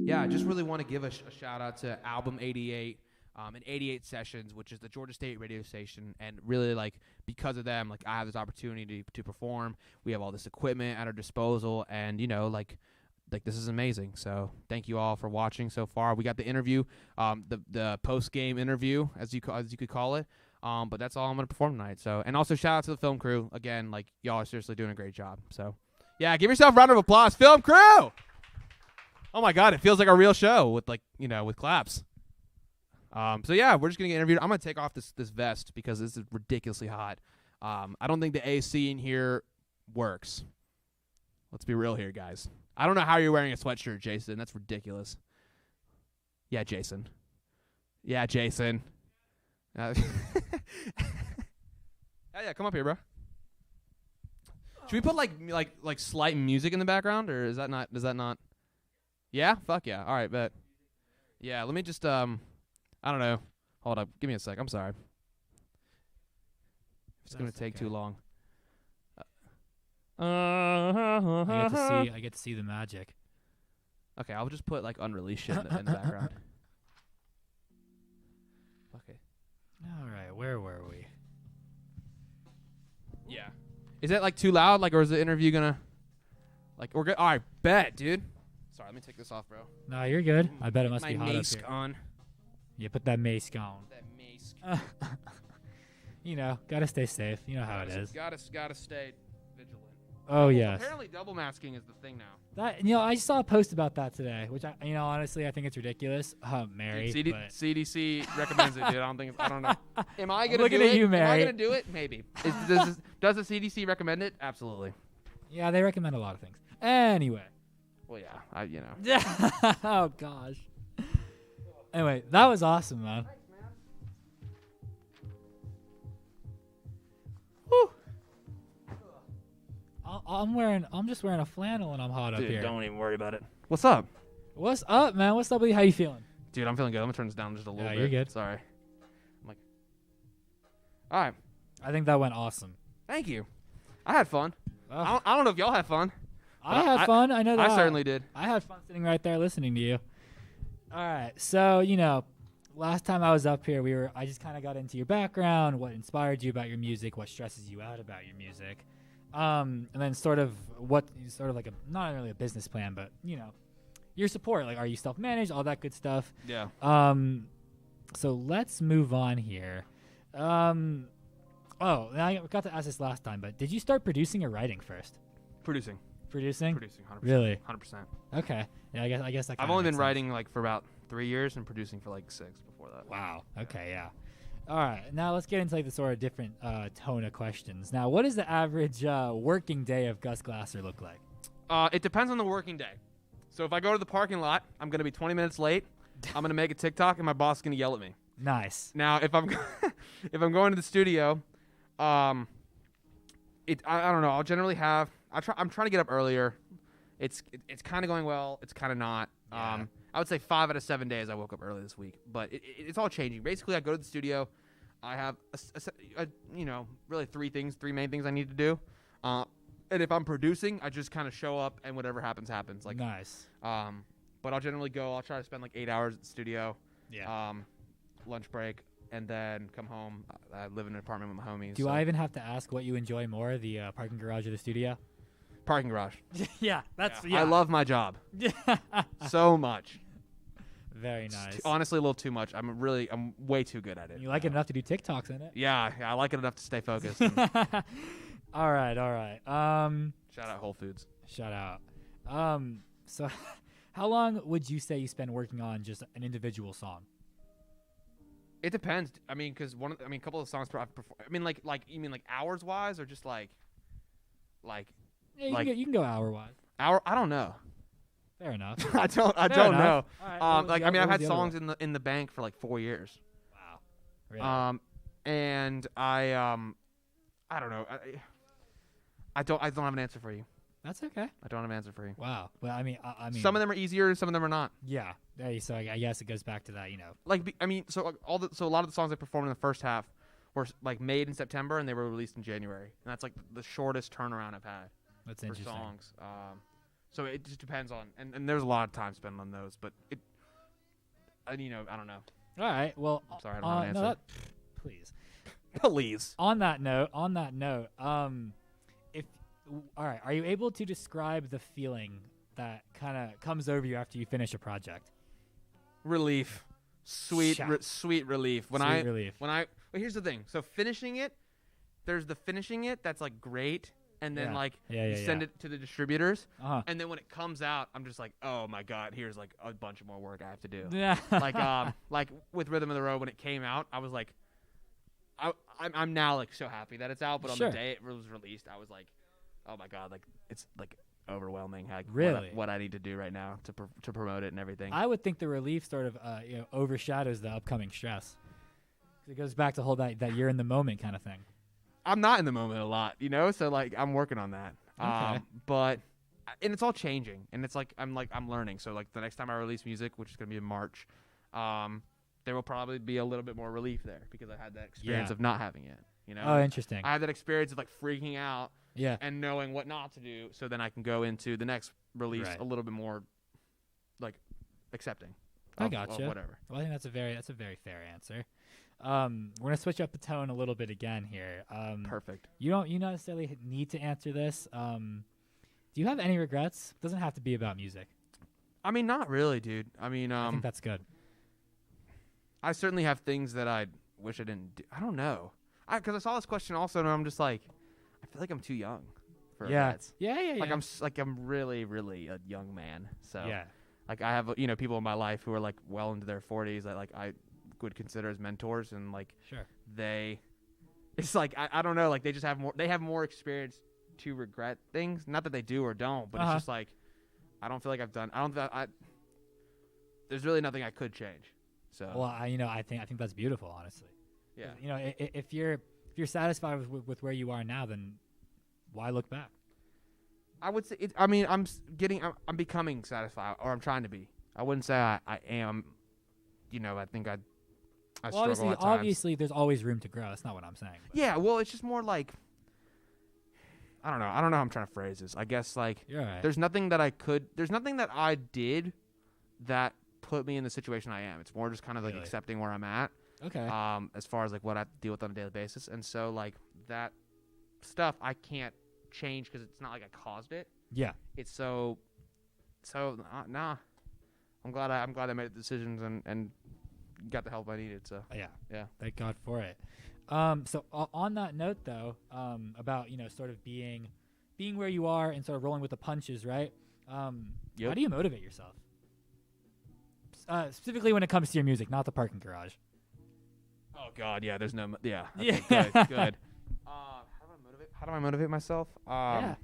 Yeah, I just really want to give a shout out to Album 88 and 88 Sessions, which is the Georgia State radio station. And really, like, because of them, like, I have this opportunity to perform. We have all this equipment at our disposal, and, you know, like this is amazing. So thank you all for watching so far. We got the interview, the post-game interview, as you could call it. But that's all I'm going to perform tonight. So, and also shout out to the film crew. Again, like, y'all are seriously doing a great job. So, yeah, give yourself a round of applause. Film crew! Oh, my God, it feels like a real show with, like, you know, with claps. So, yeah, we're just going to get interviewed. I'm going to take off this vest because this is ridiculously hot. I don't think the AC in here works. Let's be real here, guys. I don't know how you're wearing a sweatshirt, Jason. That's ridiculous. Yeah, Jason. Yeah, Jason. Yeah, come up here, bro. Should we put like slight music in the background, or does that not? Yeah, fuck yeah. All right, bet. Yeah, let me just I don't know. Hold up, give me a sec. I'm sorry. It's gonna take too long. I get to see the magic. Okay, I'll just put like unreleased shit in the background. Okay. All right, where were we? Yeah. Is that like too loud? Like, or is the interview gonna? Like, we're good. All right, bet, dude. Sorry, let me take this off, bro. No, you're good. I bet it must be hot up mask here. on. You put that mask on. That mask. You know, gotta stay safe. You know how it is. Gotta stay vigilant. Oh yes. Apparently, double masking is the thing now. That, you know, I saw a post about that today, which honestly, I think it's ridiculous. Mary, Dude, but CDC recommends it, dude. I don't know. Am I gonna looking do at it? you, Mary. Am I gonna do it? Maybe. Does the CDC recommend it? Absolutely. yeah, they recommend a lot of things. Anyway. Well, yeah. You know. Oh gosh. Anyway, that was awesome, man. Whew. I'm just wearing a flannel and I'm hot up here. Don't even worry about it. What's up? What's up, man? What's up with you? How you feeling? Dude, I'm feeling good. I'm gonna turn this down just a little bit. You're good. Sorry. I'm like, all right. I think that went awesome. Thank you. I had fun. I don't know if y'all had fun. I had fun. I know that. I certainly did. I had fun sitting right there listening to you. All right. So, you know, last time I was up here, I just kind of got into your background, what inspired you about your music, what stresses you out about your music. And then sort of like not really a business plan, but, you know, your support. Like, are you self-managed? All that good stuff. Yeah. So let's move on here. I got to ask this last time, but did you start producing or writing first? Producing, 100%. Really? 100%. Okay. Yeah, I guess that I've only been writing like for about 3 years and producing for like 6 before that. Wow. Okay, yeah. All right, now let's get into like the sort of different tone of questions. Now, what does the average working day of Gus Glasser look like? It depends on the working day. So if I go to the parking lot, I'm gonna be 20 minutes late. I'm gonna make a TikTok, and my boss is gonna yell at me. Nice. Now, if I'm if I'm going to the studio, I don't know. I'll generally have. I'm trying to get up earlier. It's kind of going well. It's kind of not. Yeah. I would say 5 out of 7 days I woke up early this week, but it's all changing. Basically, I go to the studio. I have really three main things I need to do. And if I'm producing, I just kind of show up and whatever happens. Like Nice. But I'll generally go. I'll try to spend like 8 hours at the studio. Yeah. Lunch break, and then come home. I live in an apartment with my homies. Do I even have to ask what you enjoy more, the parking garage or the studio? Parking garage. Yeah, that's I love my job so much. Very nice. Honestly, a little too much. I'm way too good at it. You like it enough to do TikToks in it? Yeah, I like it enough to stay focused. All right. Shout out Whole Foods. Shout out. So how long would you say you spend working on just an individual song? It depends. I mean, because a couple of songs I've performed. I mean, like you mean like hours wise, or just like. Yeah, you can go hour wise. Hour? I don't know. Fair enough. I don't Fair know. enough. All right, I've had songs in the bank for like 4 years. Wow. Really? And I don't know. I don't have an answer for you. That's okay. I don't have an answer for you. Wow. Well, I mean, Some of them are easier, some of them are not. Yeah. So I guess it goes back to that, So a lot of the songs I performed in the first half were like made in September and they were released in January, and that's like the shortest turnaround I've had. That's for interesting. songs. So it just depends on, and there's a lot of time spent on those, but I don't know. All right. Well, I'm sorry, I don't have an answer. no, please. Please. On that note, all right, are you able to describe the feeling that kind of comes over you after you finish a project? Relief. Sweet relief. Relief. Well, here's the thing. So finishing it, there's the finishing it that's like great, and then you send it to the distributors, and then when it comes out, I'm just like, oh my god, here's like a bunch of more work I have to do. Yeah. like with Rhythm of the Road, when it came out, I was like, I'm now like so happy that it's out, but on the day it was released, I was like, oh my god, like it's like overwhelming. Like really, what I need to do right now to promote it and everything. I would think the relief sort of overshadows the upcoming stress. It goes back to that you're in the moment kind of thing. I'm not in the moment a lot, so like I'm working on that. Okay. But it's all changing, and it's like I'm learning. So like the next time I release music, which is gonna be in March, there will probably be a little bit more relief there because I had that experience of not having it. Oh, interesting. I had that experience of like freaking out. Yeah. And knowing what not to do, so then I can go into the next release a little bit more, like, accepting. I gotcha. Of whatever. Well, I think that's a very fair answer. We're gonna switch up the tone a little bit again here. Perfect. You don't necessarily need to answer this. Do you have any regrets? Doesn't have to be about music. I mean, not really, dude. I mean, I think that's good. I certainly have things that I wish I didn't do. I don't know. Because I saw this question also, and I'm just like, I feel like I'm too young for regrets. Yeah. Like I'm really, really a young man. So yeah. Like I have people in my life who are like well into their 40s that like I would consider as mentors, and like it's like I don't know, like they have more experience to regret things. Not that they do or don't, but it's just like I don't feel like there's really nothing I could change. So well, I think that's beautiful, honestly. Yeah. If you're satisfied with where you are now, then why look back? I would say I'm becoming satisfied, or I'm trying to be. I wouldn't say I am. I think I struggle at times. Obviously, there's always room to grow. That's not what I'm saying. But. Yeah, well, it's just more like I don't know how I'm trying to phrase this. I guess like right. There's nothing that I did that put me in the situation I am. It's more just kind of like accepting where I'm at. Okay. As far as like what I deal with on a daily basis, and so like that stuff I can't change because it's not like I caused it. Yeah. It's so nah. I'm glad I made the decisions and got the help I needed. So yeah. Thank God for it. So on that note though, about sort of being where you are and sort of rolling with the punches, right? How do you motivate yourself? Specifically when it comes to your music, not the parking garage. Oh God, yeah. There's no. Yeah. Yeah. Okay, good. Good. How do I motivate myself? Yeah.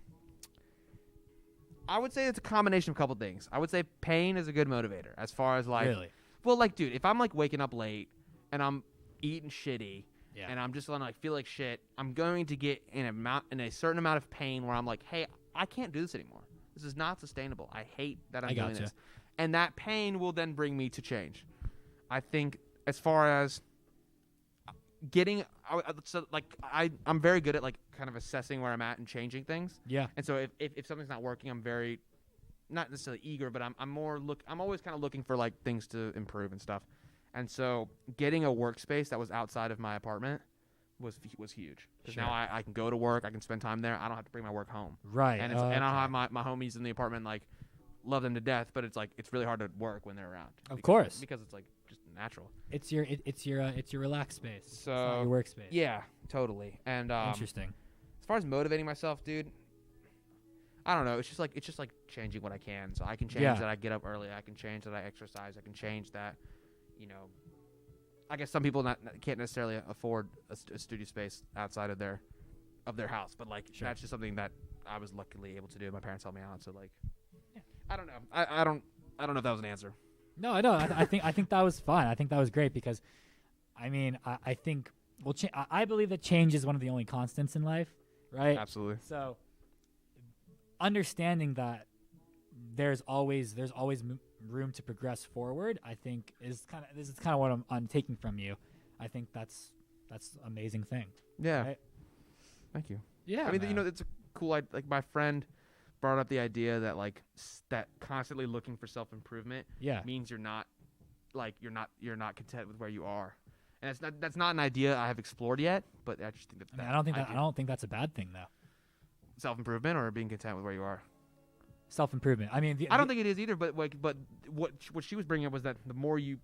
I would say it's a combination of a couple things. I would say pain is a good motivator as far as like. Really? Well, like, dude, if I'm like waking up late and I'm eating shitty Yeah. and I'm just gonna like feel like shit, I'm going to get in a certain amount of pain where I'm like, hey, I can't do this anymore. This is not sustainable. I hate that I'm doing gotcha. this, and that pain will then bring me to change. I think as far as getting, I'm very good at like kind of assessing where I'm at and changing things. Yeah. And so if something's not working, I'm very not necessarily eager, but I'm always kind of looking for like things to improve and stuff. And so getting a workspace that was outside of my apartment was huge. Because now I can go to work, I can spend time there. I don't have to bring my work home. Right. And and I don't have my homies in the apartment like love them to death, but it's like it's really hard to work when they're around. Of course. Because it's like just natural. It's your relaxed space. It's not So your workspace. yeah, totally. And Interesting. as far as motivating myself, dude, I don't know. It's just like changing what I can. So I can change that I get up early. I can change that I exercise. I can change that, you know. I guess some people can't necessarily afford a studio space outside of their house, but like that's just something that I was luckily able to do. My parents helped me out, so like, I don't know. I don't know if that was an answer. No, I know. I think that was fine. I think that was great because, I mean, I think I believe that change is one of the only constants in life, right? Absolutely. So, understanding that there's always room to progress forward, I think is kind of what I'm taking from you. I think that's an amazing thing. Yeah. Right? Thank you. Yeah. I mean, man. it's a cool. Like my friend brought up the idea that like that constantly looking for self-improvement means you're not content with where you are, and that's not an idea I have explored yet. But I just think I don't think that's a bad thing though. Self-improvement or being content with where you are. Self-improvement. I mean, I don't think it is either. But what she was bringing up was that the more you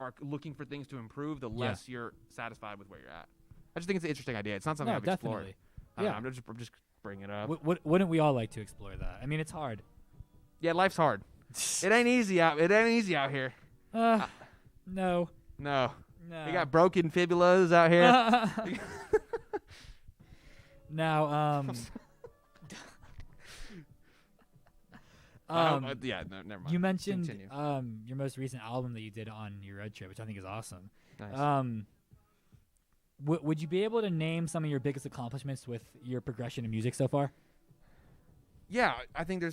are looking for things to improve, the less you're satisfied with where you're at. I just think it's an interesting idea. It's not something I've explored. Yeah, I'm just bringing it up. Wouldn't we all like to explore that? I mean, it's hard. Yeah, life's hard. It ain't easy out here. No. No. No. You got broken fibulas out here. Now, yeah, no, never mind. you mentioned Continue. your most recent album that you did on your road trip, which I think is awesome. Nice. Would you be able to name some of your biggest accomplishments with your progression in music so far? Yeah, I think God,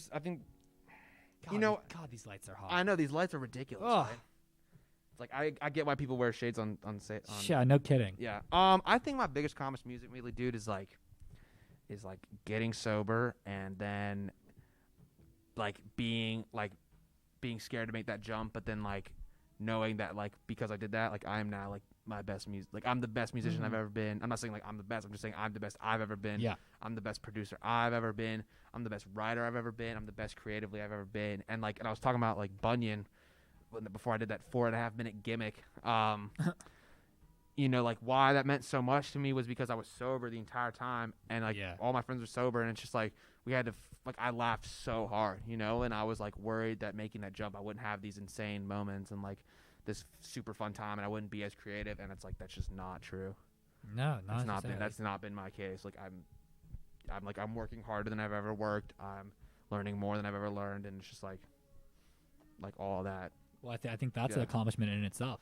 God, these lights are hot. I know these lights are ridiculous. Ugh. Right? It's like I get why people wear shades on Yeah, no kidding. Yeah. I think my biggest accomplishment musically, dude, is getting sober and then like being scared to make that jump, but then like knowing that like because I did that, like I am now like my best music. Like I'm the best musician I've ever been. I'm not saying like I'm the best. I'm just saying I'm the best I've ever been. Yeah. I'm the best producer I've ever been. I'm the best writer I've ever been. I'm the best creatively I've ever been. And like, and I was talking about like Bunyan before I did that 4.5 minute gimmick. You know, like why that meant so much to me was because I was sober the entire time, and like all my friends were sober, and it's just like we had to I laughed so hard, you know, and I was like worried that making that jump I wouldn't have these insane moments and like this super fun time, and I wouldn't be as creative, and it's like that's just not true. No, That's not been my case. Like I'm working harder than I've ever worked. I'm learning more than I've ever learned, and it's just like all that. Well, I think that's an accomplishment in itself.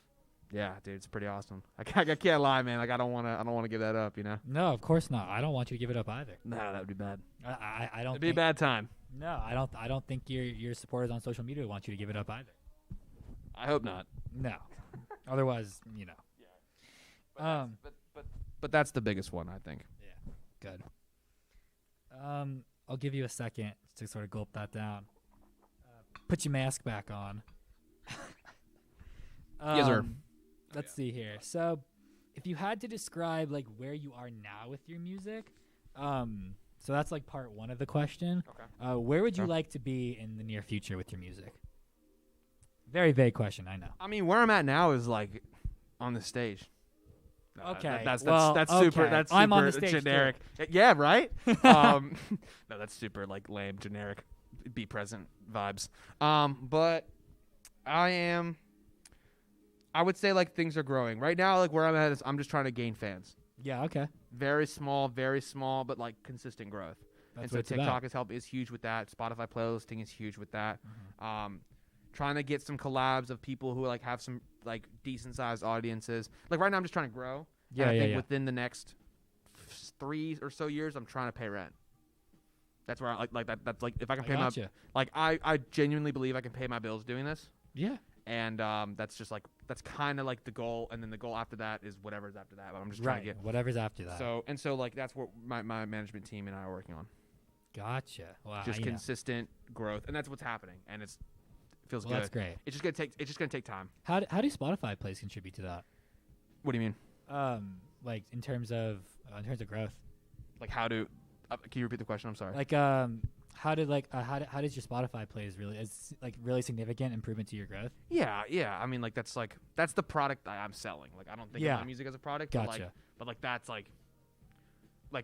Yeah, dude, it's pretty awesome. I can't lie, man. Like I don't want to give that up, you know. No, of course not. I don't want you to give it up either. No, that would be bad. I don't. It'd be a bad time. No, I don't think your supporters on social media want you to give it up either. I hope not. No. Otherwise, you know. Yeah. But that's the biggest one, I think. Yeah. Good. I'll give you a second to sort of gulp that down. Put your mask back on. Yes, sir. Let's see here. So, if you had to describe like where you are now with your music, so that's like part one of the question. Okay. Where would you like to be in the near future with your music? Very vague question, I know. I mean, where I'm at now is like on the stage. Okay. That's okay. super. That's super I'm on the stage generic. too. Yeah, right. No, that's super like lame, generic, be present vibes. But I am. I would say like things are growing right now. Like where I'm at is I'm just trying to gain fans. Yeah. Okay. Very small, but like consistent growth. That's And so what it's TikTok is huge with that. Spotify playlisting is huge with that. Trying to get some collabs of people who like have some like decent sized audiences. Like right now, I'm just trying to grow. Yeah, and I yeah, think yeah. within the next 3 or so years, I'm trying to pay rent. That's where I like that. That's like if I can I pay gotcha. I genuinely believe I can pay my bills doing this. Yeah. And that's just like that's kind of like the goal. And then the goal after that is whatever's after that. But I'm just Right. trying to get Whatever's after that. so like that's what my management team and I are working on. Gotcha. Wow. Just yeah. consistent growth, and that's what's happening, and it feels Well, good. that's great. It's just gonna take time. How do Spotify plays contribute to that? What do you mean? Like in terms of growth. Like how do? Can you repeat the question? I'm sorry. Like how does your Spotify plays really significant improvement to your growth? Yeah. I mean, like that's the product I'm selling. Like I don't think Yeah. of my music as a product. Gotcha. But like that's like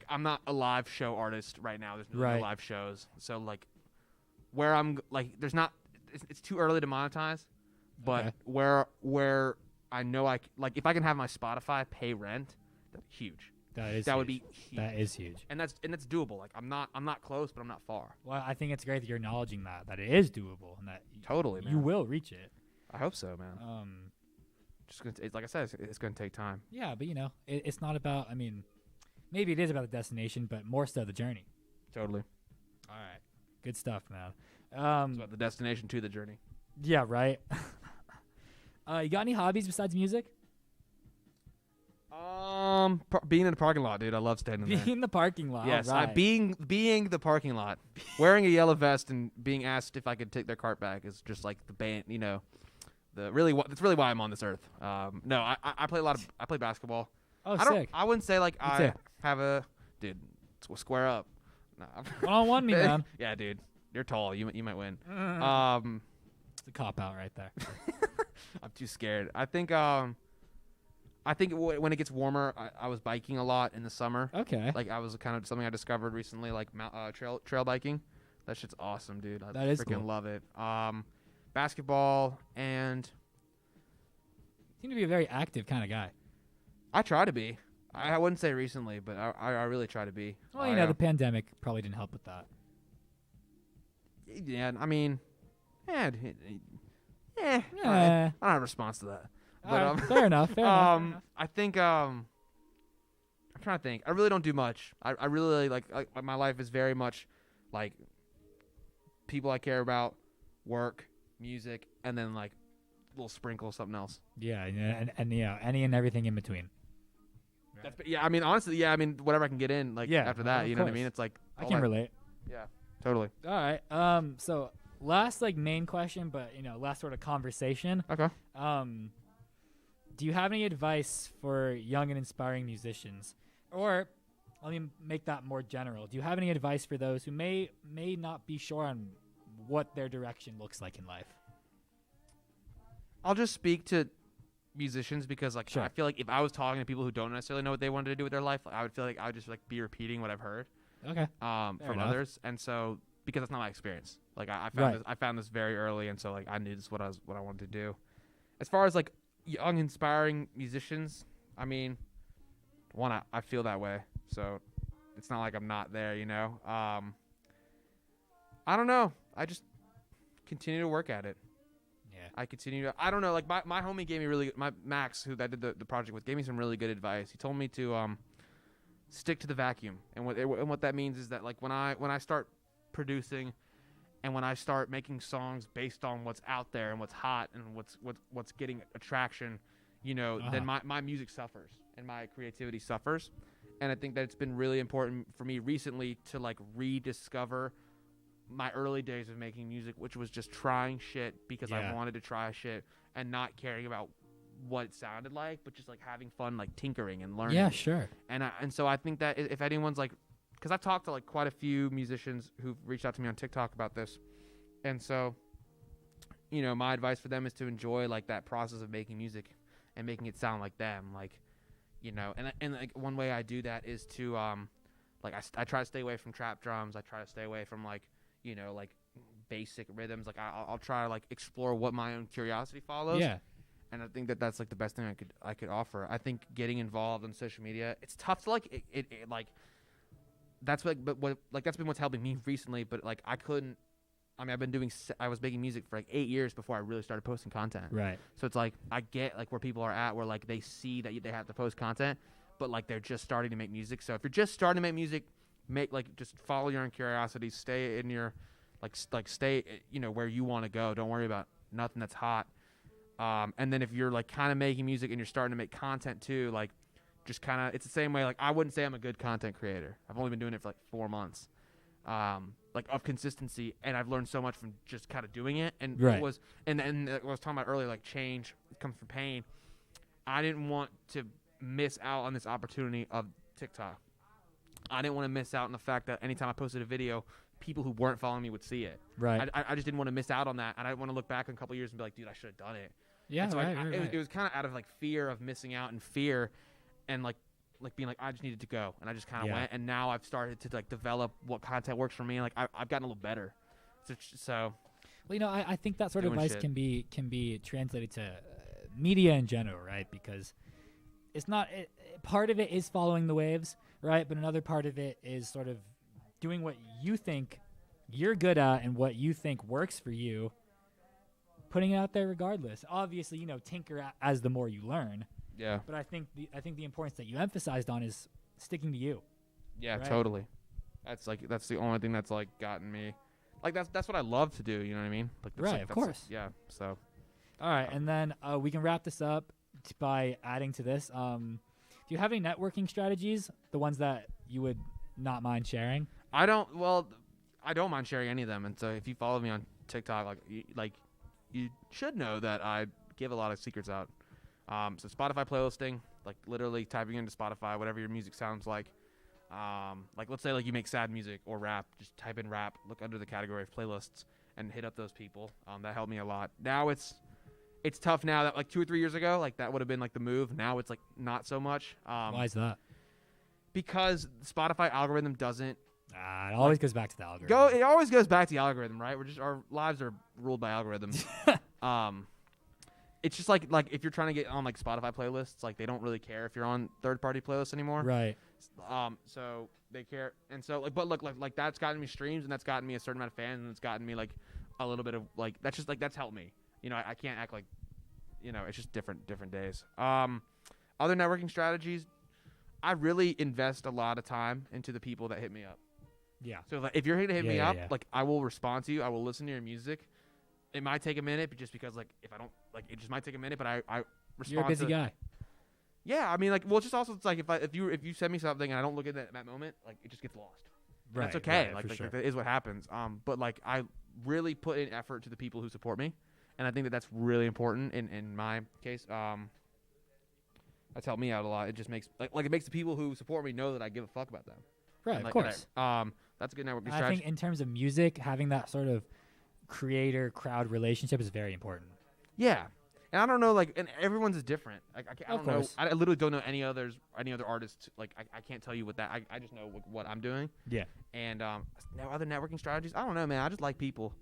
I'm not a live show artist right now. There's no Right. live shows. So like where I'm like there's not. It's too early to monetize. But Okay. where I know like if I can have my Spotify pay rent, that's huge. That would be huge. That is huge. And that's doable. Like I'm not close, but I'm not far. Well, I think it's great that you're acknowledging that it is doable and that Totally, man. you will reach it. I hope so, man. Just gonna like I said, it's gonna take time. Yeah, but it's not about. I mean, maybe it is about the destination, but more so the journey. Totally. All right, good stuff, man. It's about the destination to the journey. Yeah, right. You got any hobbies besides music? Being in the parking lot, dude. I love standing there. Being in the parking lot. Yes, all right. being the parking lot, wearing a yellow vest and being asked if I could take their cart back is just like the band. That's really why I'm on this earth. No, I play I play basketball. Oh, I sick. I wouldn't say like That's I sick. have a dude. Square up. Nah. One-on-one me, man. Yeah, dude. You're tall. You might win. It's a cop out right there. I'm too scared. I think when it gets warmer, I was biking a lot in the summer. Okay. Like I was kind of something I discovered recently, like trail biking. That shit's awesome, dude. I That is freaking cool. love it. Basketball, and You seem to be a very active kind of guy. I try to be. I wouldn't say recently, but I really try to be. Well, the pandemic probably didn't help with that. Yeah, I mean, I Yeah. don't have a response to that. But Fair enough. Fair enough. I think I'm trying to think. I really don't do much. I really like my life is very much like people I care about, work, music, and then like a little sprinkle of something else. Yeah, and any and everything in between. Yeah, I mean honestly, I mean whatever I can get in like Yeah, after that, of you know what I course. mean? It's like I all can that- relate. Yeah, totally. All right. So last main question, but last sort of conversation. Okay. Do you have any advice for young and inspiring musicians, or let me make that more general? Do you have any advice for those who may not be sure on what their direction looks like in life? I'll just speak to musicians because like Sure. I feel like if I was talking to people who don't necessarily know what they wanted to do with their life, I would feel like I would just like be repeating what I've heard Okay. from enough. others, and so because that's not my experience. Like I found Right. I found this very early, and so like I knew this is what I wanted to do. As far as like young inspiring musicians, I mean, I feel that way, so it's not like I'm not there, I don't know. I just continue to work at it. Yeah. I continue to, I don't know, like my homie gave me my Max, who I did the project with, gave me some really good advice. He told me to stick to the vacuum, and what that means is that like when I start producing and when I start making songs based on what's out there and what's hot and what's getting attraction, then my music suffers and my creativity suffers. And I think that it's been really important for me recently to like rediscover my early days of making music, which was just trying shit because I Yeah. wanted to try shit and not caring about what it sounded like, but just like having fun, like tinkering and learning. Yeah, sure. And so I think that if anyone's like, because I've talked to like quite a few musicians who've reached out to me on TikTok about this, and so, my advice for them is to enjoy like that process of making music and making it sound like them, like, and like one way I do that is to like I try to stay away from trap drums. I try to stay away from like like basic rhythms. Like I'll try to like explore what my own curiosity follows. Yeah. and I think that that's like the best thing I could offer. I think getting involved on social media, it's tough to like it like that's like but what like that's been what's helping me recently. But like I couldn't. I mean, I was making music for like 8 years before I really started posting content. Right. So it's like I get like where people are at, where like they see that they have to post content, but like they're just starting to make music. So if you're just starting to make music, just follow your own curiosity, stay in your stay where you want to go. Don't worry about nothing that's hot. And then if you're like kind of making music and you're starting to make content too, like just kind of it's the same way. Like I wouldn't say I'm a good content creator. I've only been doing it for like 4 months. Like of consistency, and I've learned so much from just kind of doing it. And right. it was, and what I was talking about earlier, like change comes from pain. I didn't want to miss out on this opportunity of TikTok. I didn't want to miss out on the fact that anytime I posted a video, people who weren't following me would see it. Right. I just didn't want to miss out on that, and I didn't want to look back in a couple years and be like, dude, I should have done it. Yeah, and so right, it was kind of out of like fear of missing out and fear, and like being like I just needed to go, and I just kind of went, and now I've started to like develop what content works for me, and like I've gotten a little better. So well, I think that sort of advice shit. can be translated to media in general, right? Because it's not part of it is following the waves, right? But another part of it is sort of doing what you think you're good at and what you think works for you, putting it out there regardless. Obviously, tinker as the more you learn. Yeah. But I think the importance that you emphasized on is sticking to you. Yeah, right? totally. That's the only thing that's like gotten me. Like that's what I love to do. You know what I mean? Like that's, right. like, Of that's, course. Yeah. So. All right, and then we can wrap this up by adding to this. Do you have any networking strategies? The ones that you would not mind sharing? I don't mind sharing any of them. And so if you follow me on TikTok, you should know that I give a lot of secrets out. So Spotify playlisting, like literally typing into Spotify, whatever your music sounds like. Like let's say like you make sad music or rap, just type in rap, look under the category of playlists and hit up those people. That helped me a lot. Now it's tough now that like 2 or 3 years ago, like that would have been like the move. Now it's like not so much. Why is that? Because Spotify algorithm doesn't It always goes back to the algorithm. It always goes back to the algorithm, right? Our lives are ruled by algorithms. It's just like if you're trying to get on like Spotify playlists, like they don't really care if you're on third-party playlists anymore. Right. So they care, and so but look, like that's gotten me streams, and that's gotten me a certain amount of fans, and it's gotten me like a little bit of like that's just like that's helped me. I can't act like, it's just different days. Other networking strategies, I really invest a lot of time into the people that hit me up. Yeah. So like, if you're here to hit me up, yeah. like I will respond to you. I will listen to your music. It might take a minute, but just because like if I don't like it just might take a minute, but I respond. You're a busy guy. Yeah, I mean like it's just also it's like if you send me something and I don't look at that moment, like it just gets lost. Right. That's okay. Right, like sure. that is what happens. But like I really put in effort to the people who support me, and I think that's really important in my case. That's helped me out a lot. It just makes it makes the people who support me know that I give a fuck about them. Right, and, of course. That's a good networking strategy. I think in terms of music, having that sort of creator-crowd relationship is very important. Yeah, and I don't know, and everyone's is different. I don't know. course. I literally don't know any other artists. Like I can't tell you what that. I just know what I'm doing. Yeah. And other networking strategies. I don't know, man. I just like people.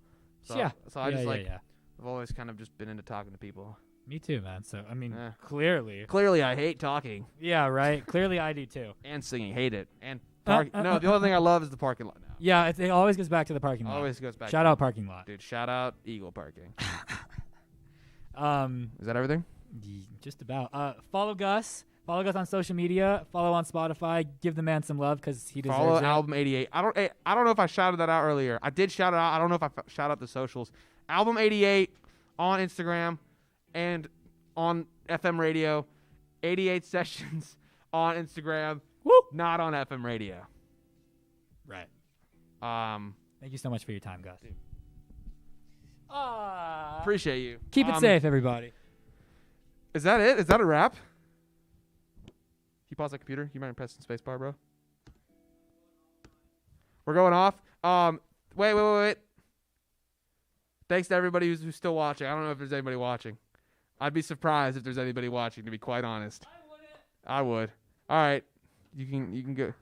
So, yeah. So I just yeah. I've always kind of just been into talking to people. Me too, man. So I mean, Yeah. clearly, I hate talking yeah, right. Clearly, I do too. and singing. Hate it. And no, the only thing I love is the parking lot now. Yeah, it always goes back to the parking lot. Always goes back. Shout out parking lot. Dude, shout out Eagle Parking. Is Is that everything? just about. Follow Gus. Follow Gus on social media. Follow on Spotify. Give the man some love because he deserves Follow it. Album 88. I don't know if I shouted that out earlier. I did shout it out. I don't know if I shout out the socials. Album 88 on Instagram and on FM radio. 88 sessions on Instagram. Woo! Not on FM radio. Right. Um, Thank you so much for your time, Gus. appreciate you. Keep it safe, everybody. Is that it? Is that a wrap? Can you pause that computer? You mind pressing spacebar, bro? We're going off. Wait. Thanks to everybody who's still watching. I don't know if there's anybody watching. I'd be surprised if there's anybody watching, to be quite honest. I would. All right. You can go.